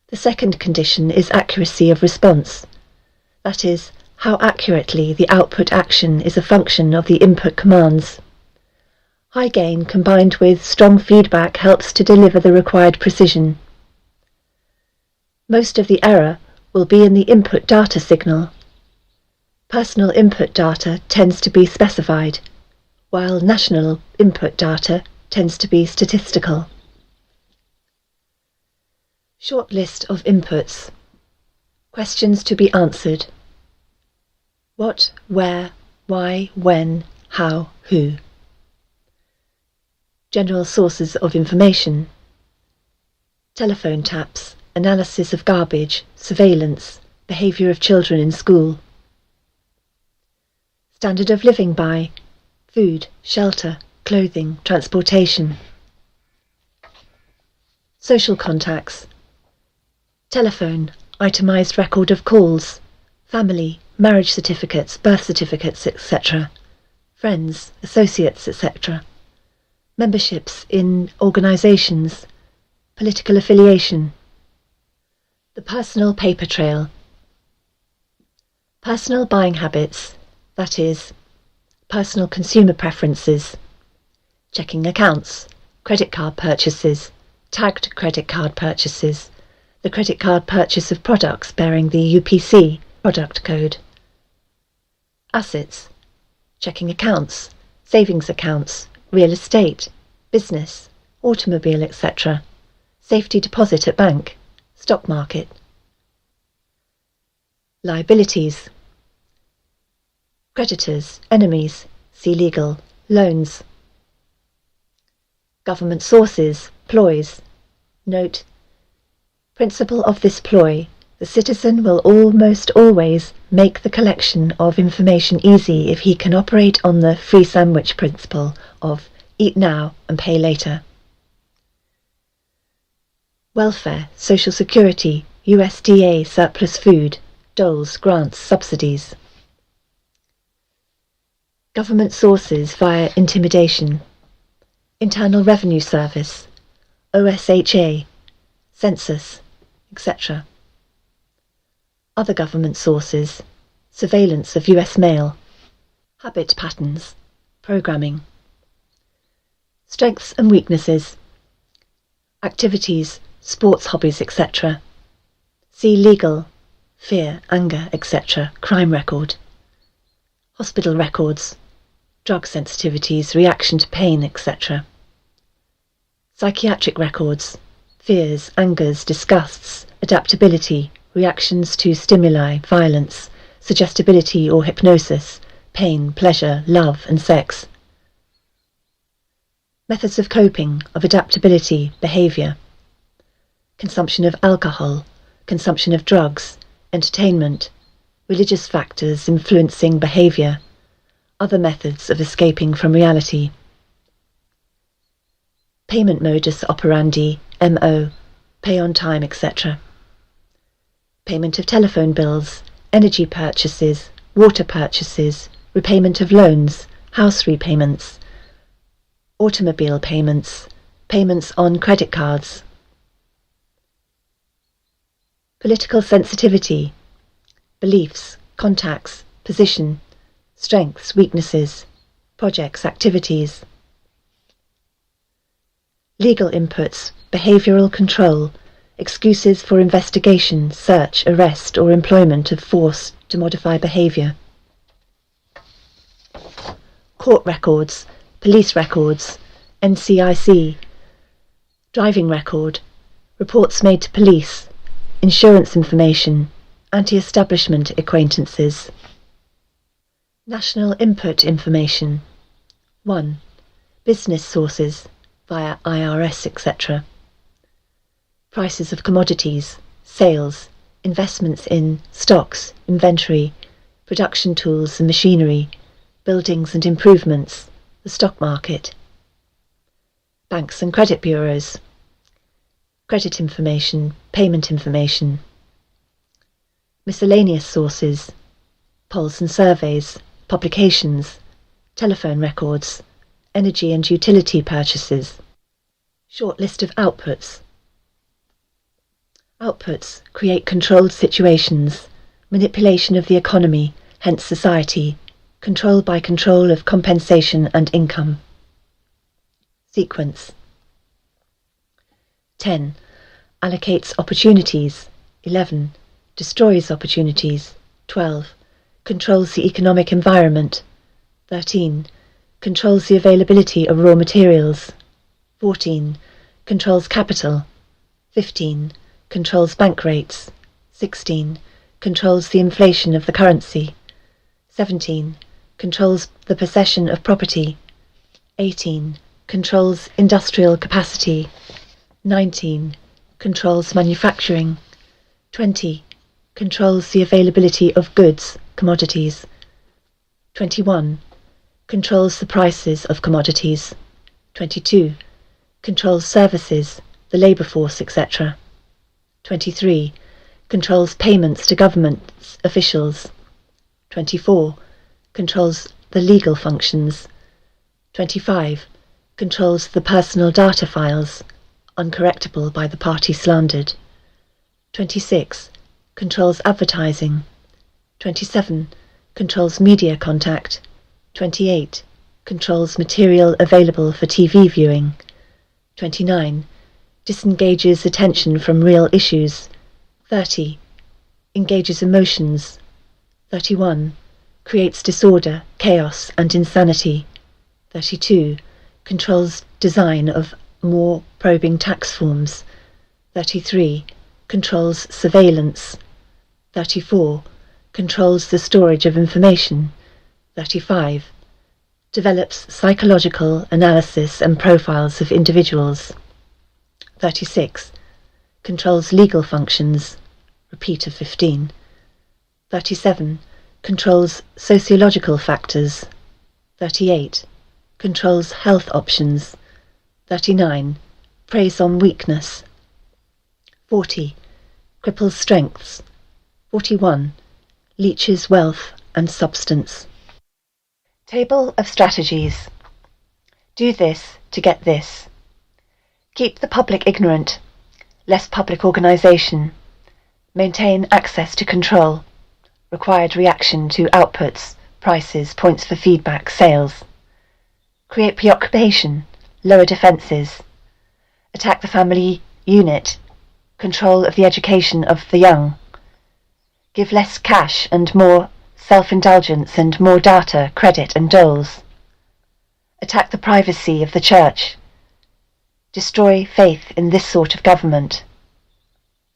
The second condition is accuracy of response, that is, how accurately the output action is a function of the input commands. High gain combined with strong feedback helps to deliver the required precision. Most of the error will be in the input data signal. Personal input data tends to be specified, while national input data tends to be statistical. Short list of inputs. Questions to be answered. What, where, why, when, how, who. General sources of information. Telephone taps, analysis of garbage, surveillance, behaviour of children in school. Standard of living by food, shelter, clothing, transportation. Social contacts. Telephone, itemised record of calls, family, marriage certificates, birth certificates, etc. Friends, associates, etc. Memberships in organisations, political affiliation. The personal paper trail. Personal buying habits, that is, personal consumer preferences. Checking accounts, credit card purchases, tagged credit card purchases, the credit card purchase of products bearing the UPC product code. Assets, checking accounts, savings accounts, real estate, business, automobile, etc. Safety deposit at bank, stock market. Liabilities. Creditors, enemies, see legal, loans. Government sources, ploys. Note, principle of this ploy. The citizen will almost always make the collection of information easy if he can operate on the free sandwich principle of eat now and pay later. Welfare, Social Security, USDA surplus food, doles, grants, subsidies. Government sources via intimidation. Internal Revenue Service, OSHA, Census, etc. Other government sources, surveillance of US mail. Habit patterns, programming. Strengths and weaknesses. Activities, sports hobbies, etc. See legal, fear, anger, etc. Crime record. Hospital records, drug sensitivities, reaction to pain, etc. Psychiatric records, fears, angers, disgusts, adaptability, reactions to stimuli, violence, suggestibility or hypnosis, pain, pleasure, love and sex. Methods of coping, of adaptability, behaviour. Consumption of alcohol, consumption of drugs, entertainment, religious factors influencing behaviour, other methods of escaping from reality. Payment modus operandi, MO, pay on time, etc. Payment of telephone bills, energy purchases, water purchases, repayment of loans, house repayments, automobile payments, payments on credit cards. Political sensitivity, beliefs, contacts, position, strengths, weaknesses, projects, activities. Legal inputs, behavioural control, excuses for investigation, search, arrest or employment of force to modify behaviour. Court records, police records, NCIC, driving record, reports made to police, insurance information, anti-establishment acquaintances. National input information. 1. Business sources via IRS, etc. Prices of commodities, sales, investments in stocks, inventory, production tools and machinery, buildings and improvements, the stock market. Banks and credit bureaus. Credit information, payment information. Miscellaneous sources, polls and surveys, publications, telephone records, energy and utility purchases. Short list of outputs. Outputs create controlled situations, manipulation of the economy, hence society, control by control of compensation and income. Sequence. 10. Allocates opportunities. 11. Destroys opportunities. 12. Controls the economic environment. 13. Controls the availability of raw materials. 14. Controls capital. 15. Controls bank rates. 16. Controls the inflation of the currency. 17. Controls the possession of property. 18. Controls industrial capacity. 19. Controls manufacturing. 20. Controls the availability of goods, commodities. 21. Controls the prices of commodities. 22. Controls services, the labour force, etc. 23. Controls payments to government officials. 24. Controls the legal functions. 25. Controls the personal data files, uncorrectable by the party slandered. 26. Controls advertising. 27. Controls media contact. 28. Controls material available for TV viewing. 29. Disengages attention from real issues. 30. Engages emotions. 31. Creates disorder, chaos and insanity. 32. Controls design of more probing tax forms. 33. Controls surveillance. 34. Controls the storage of information. 35. Develops psychological analysis and profiles of individuals. 36. Controls legal functions. Repeat of 15. 37. Controls sociological factors. 38. Controls health options. 39. Preys on weakness. 40. Cripples strengths. 41. Leeches wealth and substance. Table of strategies. Do this to get this. Keep the public ignorant. Less public organisation. Maintain access to control. Required reaction to outputs, prices, points for feedback, sales. Create preoccupation. Lower defences. Attack the family unit. Control of the education of the young. Give less cash and more self-indulgence and more data, credit and doles. Attack the privacy of the church. Destroy faith in this sort of government.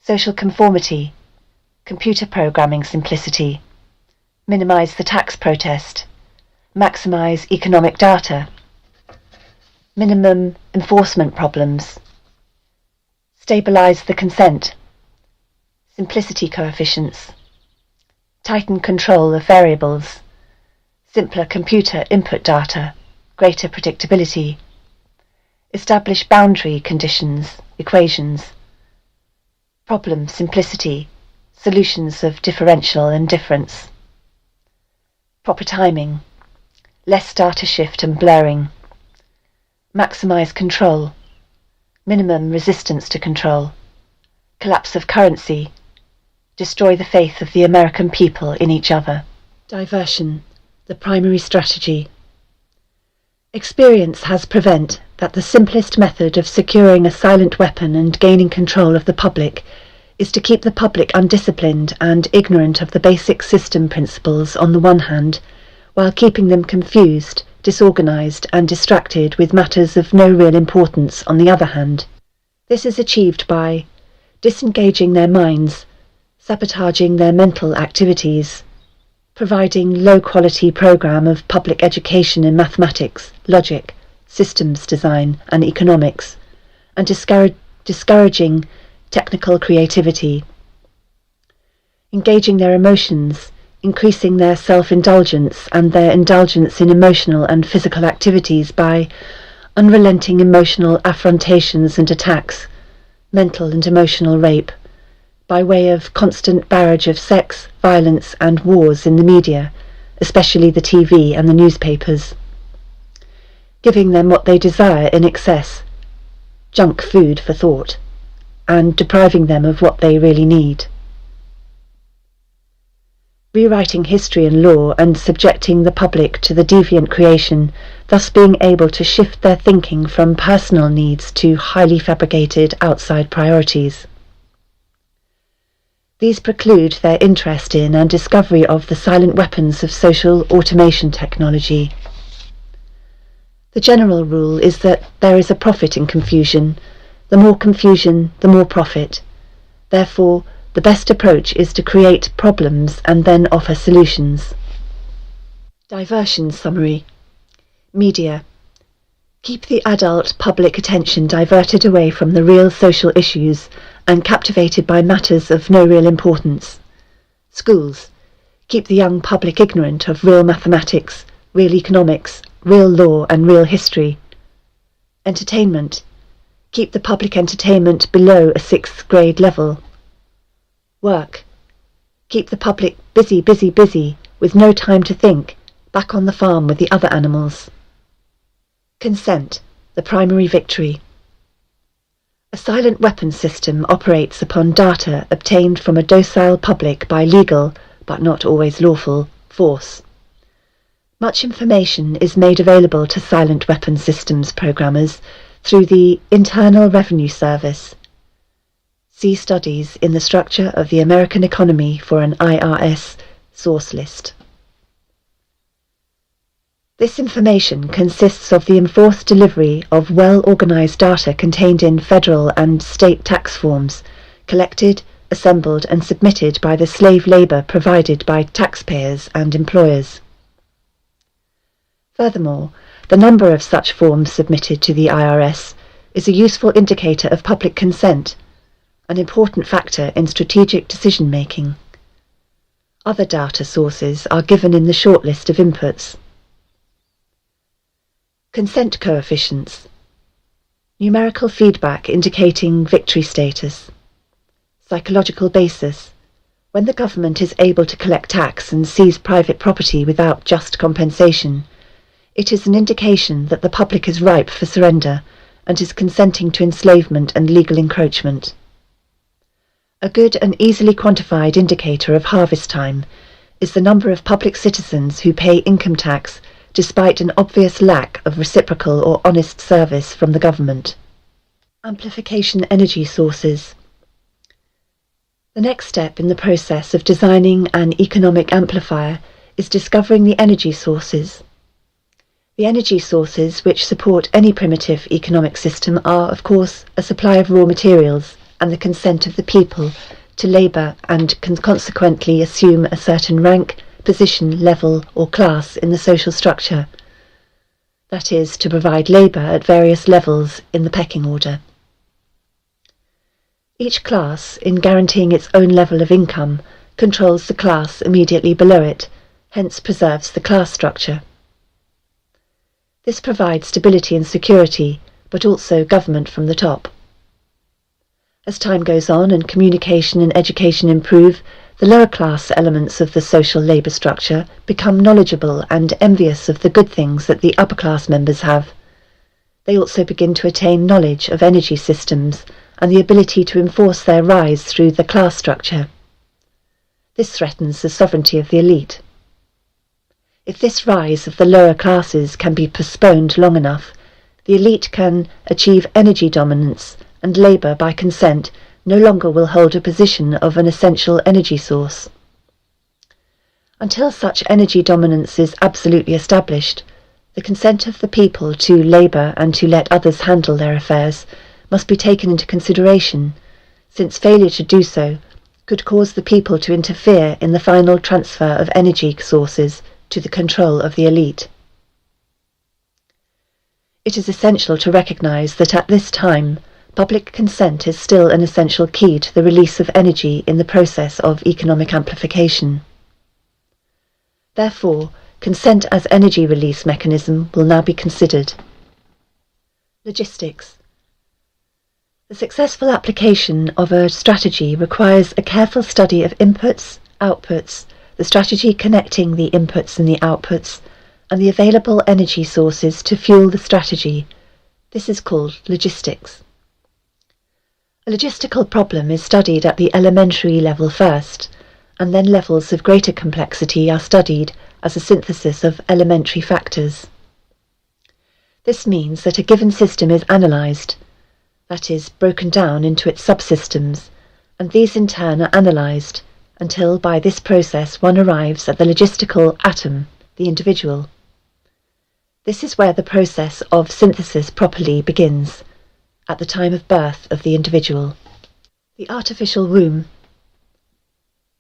Social conformity. Computer programming simplicity. Minimise the tax protest. Maximise economic data. Minimum enforcement problems. Stabilise the consent. simplicity coefficients, tighten control of variables, simpler computer input data, greater predictability, establish boundary conditions, equations, problem simplicity, solutions of differential and difference, proper timing, less data shift and blurring, maximize control, minimum resistance to control, collapse of currency, destroy the faith of the American people in each other. Diversion, the primary strategy. Experience has proven that the simplest method of securing a silent weapon and gaining control of the public is to keep the public undisciplined and ignorant of the basic system principles on the one hand, while keeping them confused, disorganized and distracted with matters of no real importance on the other hand. This is achieved by disengaging their minds, sabotaging their mental activities, providing low-quality program of public education in mathematics, logic, systems design and economics, and discouraging technical creativity, engaging their emotions, increasing their self-indulgence and their indulgence in emotional and physical activities by unrelenting emotional affrontations and attacks, mental and emotional rape, by way of constant barrage of sex, violence and wars in the media, especially the TV and the newspapers, giving them what they desire in excess, junk food for thought, and depriving them of what they really need. Rewriting history and law and subjecting the public to the deviant creation, thus being able to shift their thinking from personal needs to highly fabricated outside priorities. These preclude their interest in and discovery of the silent weapons of social automation technology. The general rule is that there is a profit in confusion. The more confusion, the more profit. Therefore, the best approach is to create problems and then offer solutions. Diversion summary. Media. Keep the adult public attention diverted away from the real social issues and captivated by matters of no real importance. Schools. Keep the young public ignorant of real mathematics, real economics, real law and real history. Entertainment. Keep the public entertainment below a 6th grade level. Work. Keep the public busy, busy, busy, with no time to think, back on the farm with the other animals. Consent, the primary victory. A silent weapons system operates upon data obtained from a docile public by legal, but not always lawful, force. Much information is made available to silent weapons systems programmers through the Internal Revenue Service. See studies in the structure of the American economy for an IRS source list. This information consists of the enforced delivery of well-organized data contained in federal and state tax forms, collected, assembled and submitted by the slave labor provided by taxpayers and employers. Furthermore, the number of such forms submitted to the IRS is a useful indicator of public consent, an important factor in strategic decision-making. Other data sources are given in the short list of inputs. Consent coefficients. Numerical feedback indicating victory status. Psychological basis. When the government is able to collect tax and seize private property without just compensation, it is an indication that the public is ripe for surrender and is consenting to enslavement and legal encroachment. A good and easily quantified indicator of harvest time is the number of public citizens who pay income tax despite an obvious lack of reciprocal or honest service from the government. Amplification energy sources. The next step in the process of designing an economic amplifier is discovering the energy sources. The energy sources which support any primitive economic system are, of course, a supply of raw materials and the consent of the people to labour and can consequently assume a certain rank, position, level or class in the social structure, that is, to provide labour at various levels in the pecking order. Each class, in guaranteeing its own level of income, controls the class immediately below it, hence preserves the class structure. This provides stability and security, but also government from the top. As time goes on and communication and education improve, the lower class elements of the social labour structure become knowledgeable and envious of the good things that the upper class members have. They also begin to attain knowledge of energy systems and the ability to enforce their rise through the class structure. This threatens the sovereignty of the elite. If this rise of the lower classes can be postponed long enough, the elite can achieve energy dominance, and labour, by consent, no longer will hold a position of an essential energy source. Until such energy dominance is absolutely established, the consent of the people to labour and to let others handle their affairs must be taken into consideration, since failure to do so could cause the people to interfere in the final transfer of energy sources to the control of the elite. It is essential to recognise that at this time, public consent is still an essential key to the release of energy in the process of economic amplification. Therefore, consent as energy release mechanism will now be considered. Logistics. The successful application of a strategy requires a careful study of inputs, outputs, the strategy connecting the inputs and the outputs, and the available energy sources to fuel the strategy. This is called logistics. A logistical problem is studied at the elementary level first, and then levels of greater complexity are studied as a synthesis of elementary factors. This means that a given system is analysed, that is, broken down into its subsystems, and these in turn are analysed, until by this process one arrives at the logistical atom, the individual. This is where the process of synthesis properly begins, at the time of birth of the individual. The artificial womb.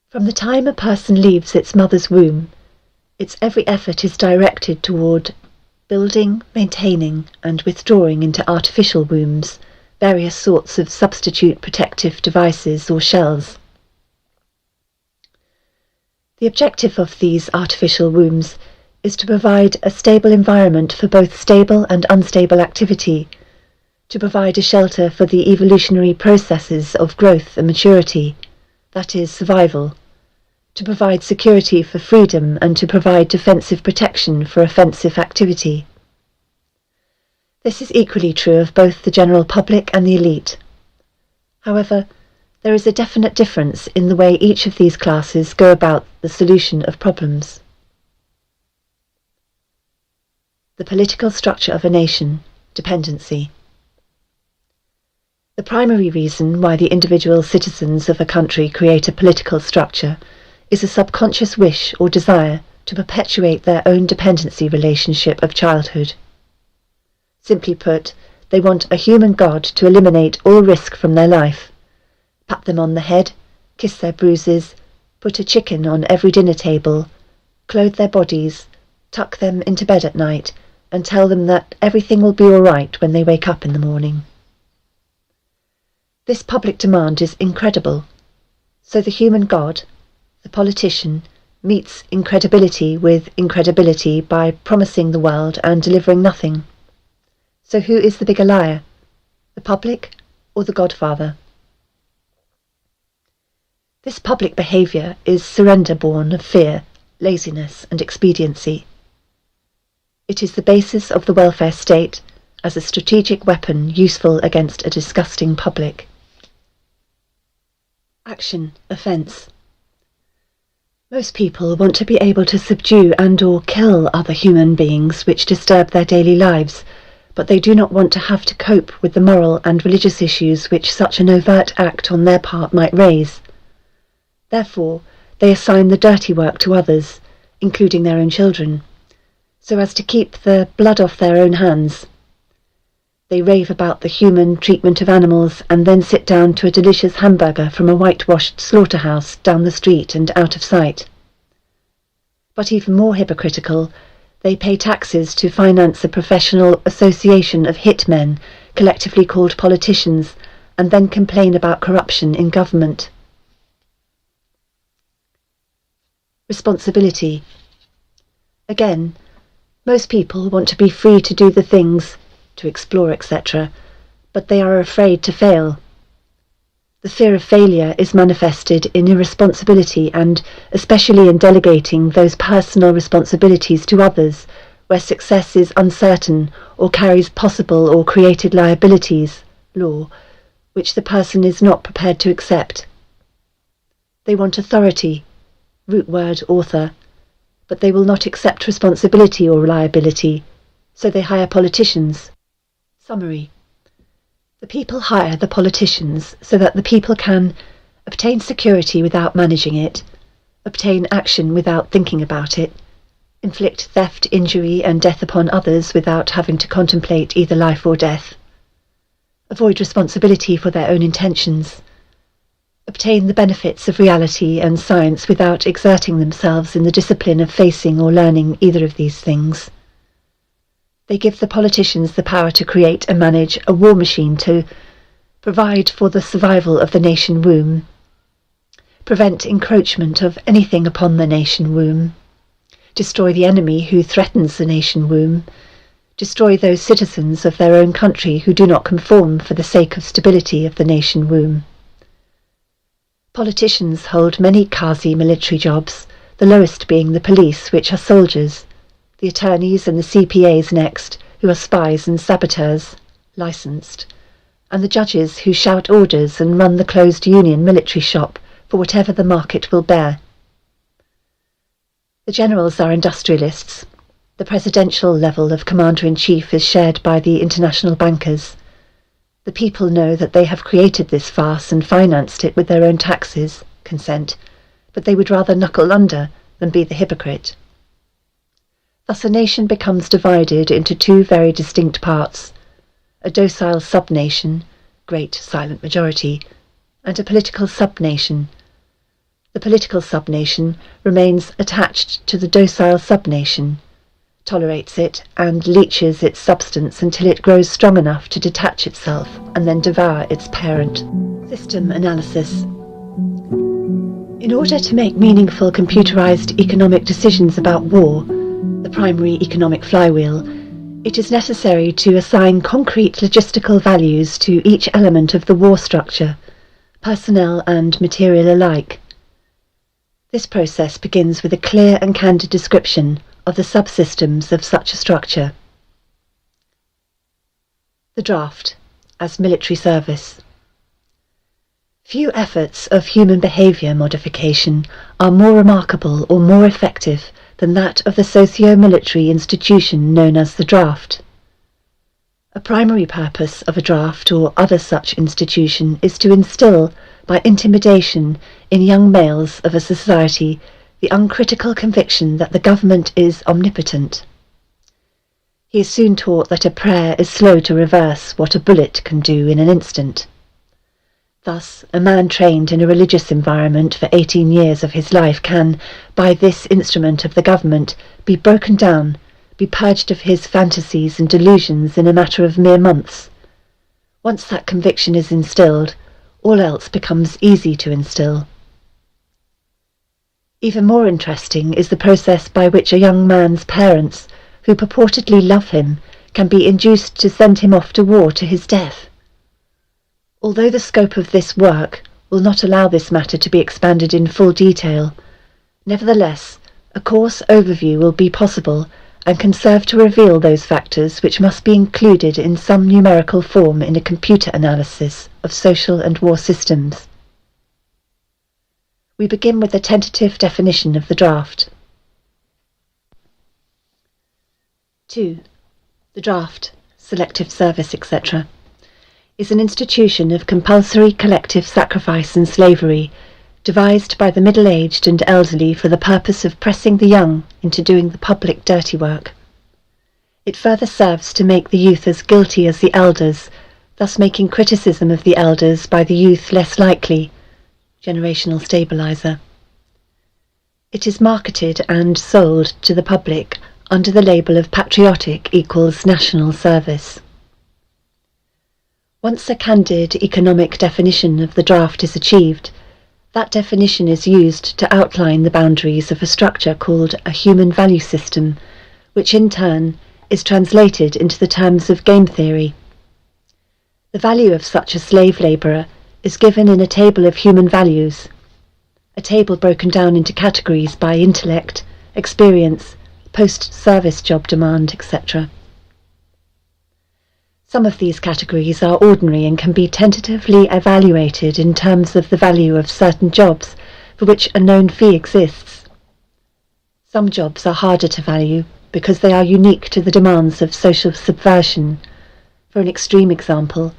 From the time a person leaves its mother's womb, its every effort is directed toward building, maintaining, and withdrawing into artificial wombs various sorts of substitute protective devices or shells. The objective of these artificial wombs is to provide a stable environment for both stable and unstable activity, to provide a shelter for the evolutionary processes of growth and maturity, that is, survival, to provide security for freedom, and to provide defensive protection for offensive activity. This is equally true of both the general public and the elite. However, there is a definite difference in the way each of these classes go about the solution of problems. The political structure of a nation, dependency. The primary reason why the individual citizens of a country create a political structure is a subconscious wish or desire to perpetuate their own dependency relationship of childhood. Simply put, they want a human god to eliminate all risk from their life, pat them on the head, kiss their bruises, put a chicken on every dinner table, clothe their bodies, tuck them into bed at night, and tell them that everything will be all right when they wake up in the morning. This public demand is incredible, so the human god, the politician, meets incredibility with incredibility by promising the world and delivering nothing. So who is the bigger liar, the public or the godfather? This public behaviour is surrender born of fear, laziness and expediency. It is the basis of the welfare state as a strategic weapon useful against a disgusting public. Action, offence. Most people want to be able to subdue and or kill other human beings which disturb their daily lives, but they do not want to have to cope with the moral and religious issues which such an overt act on their part might raise. Therefore, they assign the dirty work to others, including their own children, so as to keep the blood off their own hands. They rave about the human treatment of animals and then sit down to a delicious hamburger from a whitewashed slaughterhouse down the street and out of sight. But even more hypocritical, they pay taxes to finance a professional association of hitmen, collectively called politicians, and then complain about corruption in government. Responsibility. Again, most people want to be free to do the things, to explore, etc., but they are afraid to fail. The fear of failure is manifested in irresponsibility and especially in delegating those personal responsibilities to others where success is uncertain or carries possible or created liabilities, law, which the person is not prepared to accept. They want authority, root word author, but they will not accept responsibility or liability, so they hire politicians. Summary. The people hire the politicians so that the people can obtain security without managing it, obtain action without thinking about it, inflict theft, injury and death upon others without having to contemplate either life or death, avoid responsibility for their own intentions, obtain the benefits of reality and science without exerting themselves in the discipline of facing or learning either of these things. They give the politicians the power to create and manage a war machine to provide for the survival of the nation womb, prevent encroachment of anything upon the nation womb, destroy the enemy who threatens the nation womb, destroy those citizens of their own country who do not conform for the sake of stability of the nation womb. Politicians hold many quasi-military jobs, the lowest being the police, which are soldiers, the attorneys and the CPAs next, who are spies and saboteurs, licensed, and the judges who shout orders and run the closed union military shop for whatever the market will bear. The generals are industrialists. The presidential level of commander-in-chief is shared by the international bankers. The people know that they have created this farce and financed it with their own taxes, consent, but they would rather knuckle under than be the hypocrite. Thus a nation becomes divided into two very distinct parts, a docile sub-nation, great silent majority, and a political sub-nation. The political sub-nation remains attached to the docile sub-nation, tolerates it and leeches its substance until it grows strong enough to detach itself and then devour its parent. System analysis. In order to make meaningful computerized economic decisions about war, the primary economic flywheel, it is necessary to assign concrete logistical values to each element of the war structure, personnel and material alike. This process begins with a clear and candid description of the subsystems of such a structure. The draft, as military service. Few efforts of human behaviour modification are more remarkable or more effective than that of the socio-military institution known as the draft. A primary purpose of a draft or other such institution is to instill, by intimidation, in young males of a society the uncritical conviction that the government is omnipotent. He is soon taught that a prayer is slow to reverse what a bullet can do in an instant. Thus, a man trained in a religious environment for 18 years of his life can, by this instrument of the government, be broken down, be purged of his fantasies and delusions in a matter of mere months. Once that conviction is instilled, all else becomes easy to instill. Even more interesting is the process by which a young man's parents, who purportedly love him, can be induced to send him off to war to his death. Although the scope of this work will not allow this matter to be expanded in full detail, nevertheless, a coarse overview will be possible and can serve to reveal those factors which must be included in some numerical form in a computer analysis of social and war systems. We begin with a tentative definition of the draft. 2. The draft, selective service, etc., is an institution of compulsory collective sacrifice and slavery, devised by the middle-aged and elderly for the purpose of pressing the young into doing the public dirty work. It further serves to make the youth as guilty as the elders, thus making criticism of the elders by the youth less likely, generational stabilizer. It is marketed and sold to the public under the label of patriotic equals national service. Once a candid economic definition of the draft is achieved, that definition is used to outline the boundaries of a structure called a human value system, which in turn is translated into the terms of game theory. The value of such a slave labourer is given in a table of human values, a table broken down into categories by intellect, experience, post-service job demand, etc. Some of these categories are ordinary and can be tentatively evaluated in terms of the value of certain jobs for which a known fee exists. Some jobs are harder to value because they are unique to the demands of social subversion. For an extreme example,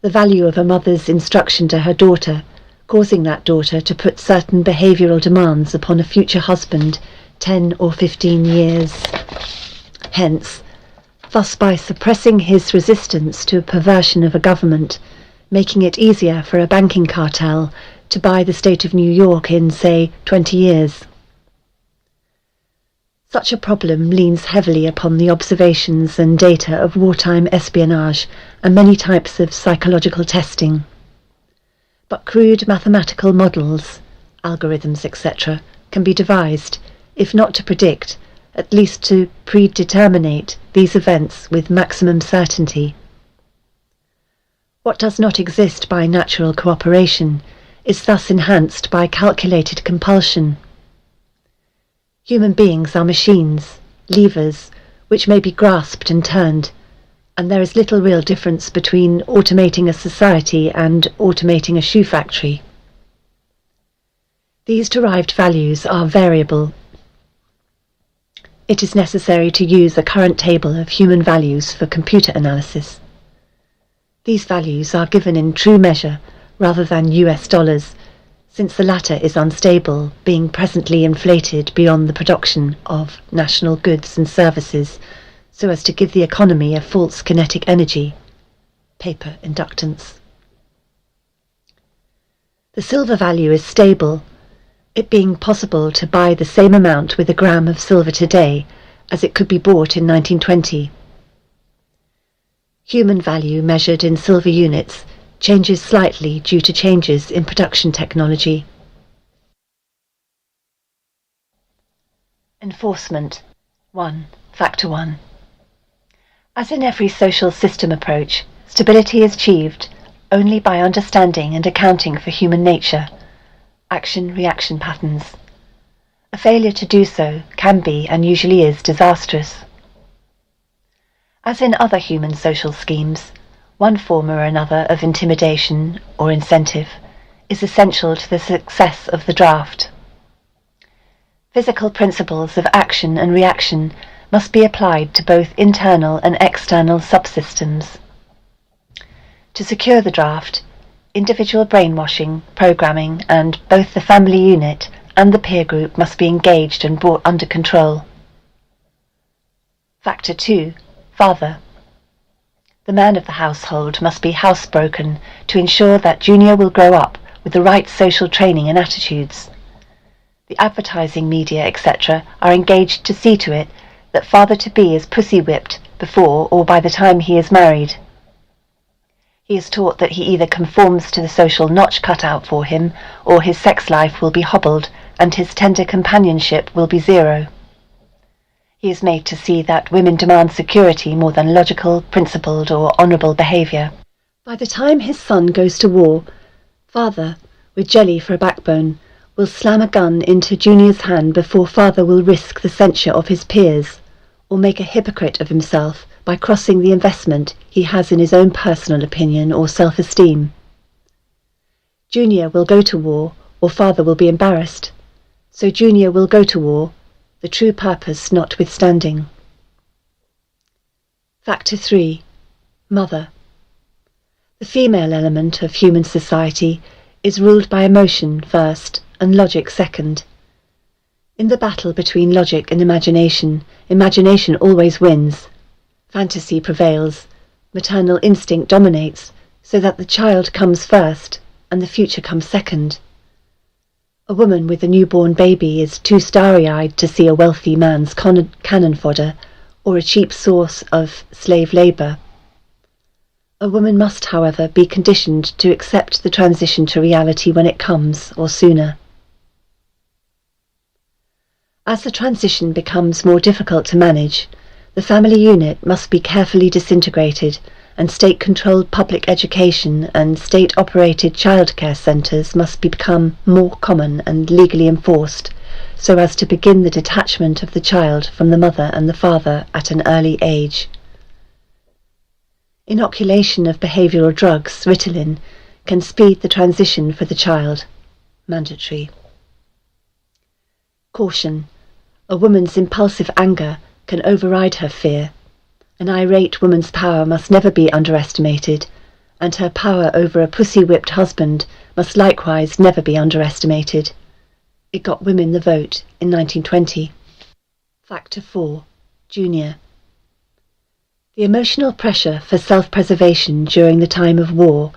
the value of a mother's instruction to her daughter, causing that daughter to put certain behavioural demands upon a future husband 10 or 15 years hence, thus by suppressing his resistance to a perversion of a government, making it easier for a banking cartel to buy the state of New York in, say, 20 years. Such a problem leans heavily upon the observations and data of wartime espionage and many types of psychological testing. But crude mathematical models, algorithms, etc., can be devised, if not to predict, at least to predeterminate these events with maximum certainty. What does not exist by natural cooperation is thus enhanced by calculated compulsion. Human beings are machines, levers, which may be grasped and turned, and there is little real difference between automating a society and automating a shoe factory. These derived values are variable. It is necessary to use a current table of human values for computer analysis. These values are given in true measure rather than US dollars, since the latter is unstable, being presently inflated beyond the production of national goods and services, so as to give the economy a false kinetic energy, paper inductance. The silver value is stable, it being possible to buy the same amount with a gram of silver today as it could be bought in 1920. Human value measured in silver units changes slightly due to changes in production technology. Enforcement 1. Factor 1. As in every social system approach, stability is achieved only by understanding and accounting for human nature, action-reaction patterns. A failure to do so can be and usually is disastrous. As in other human social schemes, one form or another of intimidation or incentive is essential to the success of the draft. Physical principles of action and reaction must be applied to both internal and external subsystems. To secure the draft, individual brainwashing, programming, and both the family unit and the peer group must be engaged and brought under control. Factor 2. Father. The man of the household must be housebroken to ensure that Junior will grow up with the right social training and attitudes. The advertising media, etc., are engaged to see to it that father-to-be is pussy-whipped before or by the time he is married. He is taught that he either conforms to the social notch cut out for him, or his sex life will be hobbled and his tender companionship will be zero. He is made to see that women demand security more than logical, principled, or honourable behaviour. By the time his son goes to war, father, with jelly for a backbone, will slam a gun into Junior's hand before father will risk the censure of his peers, or make a hypocrite of himself by crossing the investment he has in his own personal opinion or self-esteem. Junior will go to war, or father will be embarrassed, so Junior will go to war, the true purpose notwithstanding. Factor 3. Mother. The female element of human society is ruled by emotion first and logic second. In the battle between logic and imagination, imagination always wins. Fantasy prevails, maternal instinct dominates, so that the child comes first and the future comes second. A woman with a newborn baby is too starry-eyed to see a wealthy man's cannon fodder or a cheap source of slave labour. A woman must, however, be conditioned to accept the transition to reality when it comes, or sooner. As the transition becomes more difficult to manage, the family unit must be carefully disintegrated, and state-controlled public education and state-operated childcare centres must become more common and legally enforced, so as to begin the detachment of the child from the mother and the father at an early age. Inoculation of behavioural drugs, Ritalin, can speed the transition for the child. Mandatory. Caution. A woman's impulsive anger can override her fear. An irate woman's power must never be underestimated, and her power over a pussy-whipped husband must likewise never be underestimated. It got women the vote in 1920. Factor 4. Junior. The emotional pressure for self-preservation during the time of war,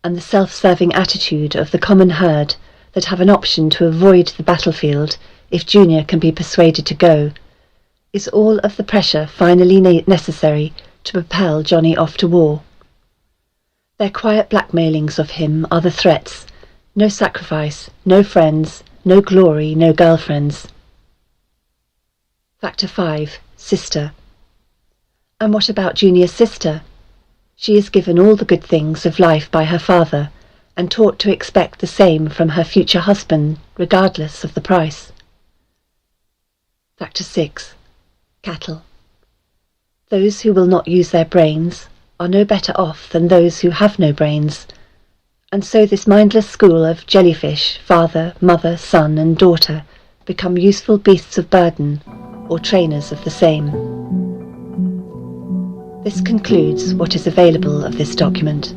and the self-serving attitude of the common herd that have an option to avoid the battlefield if Junior can be persuaded to go, is all of the pressure finally necessary to propel Johnny off to war. Their quiet blackmailings of him are the threats: no sacrifice, no friends, no glory, no girlfriends. Factor 5. Sister. And what about Junior's sister? She is given all the good things of life by her father, and taught to expect the same from her future husband, regardless of the price. Factor 6. Cattle. Those who will not use their brains are no better off than those who have no brains, and so this mindless school of jellyfish, father, mother, son and daughter become useful beasts of burden, or trainers of the same. This concludes what is available of this document.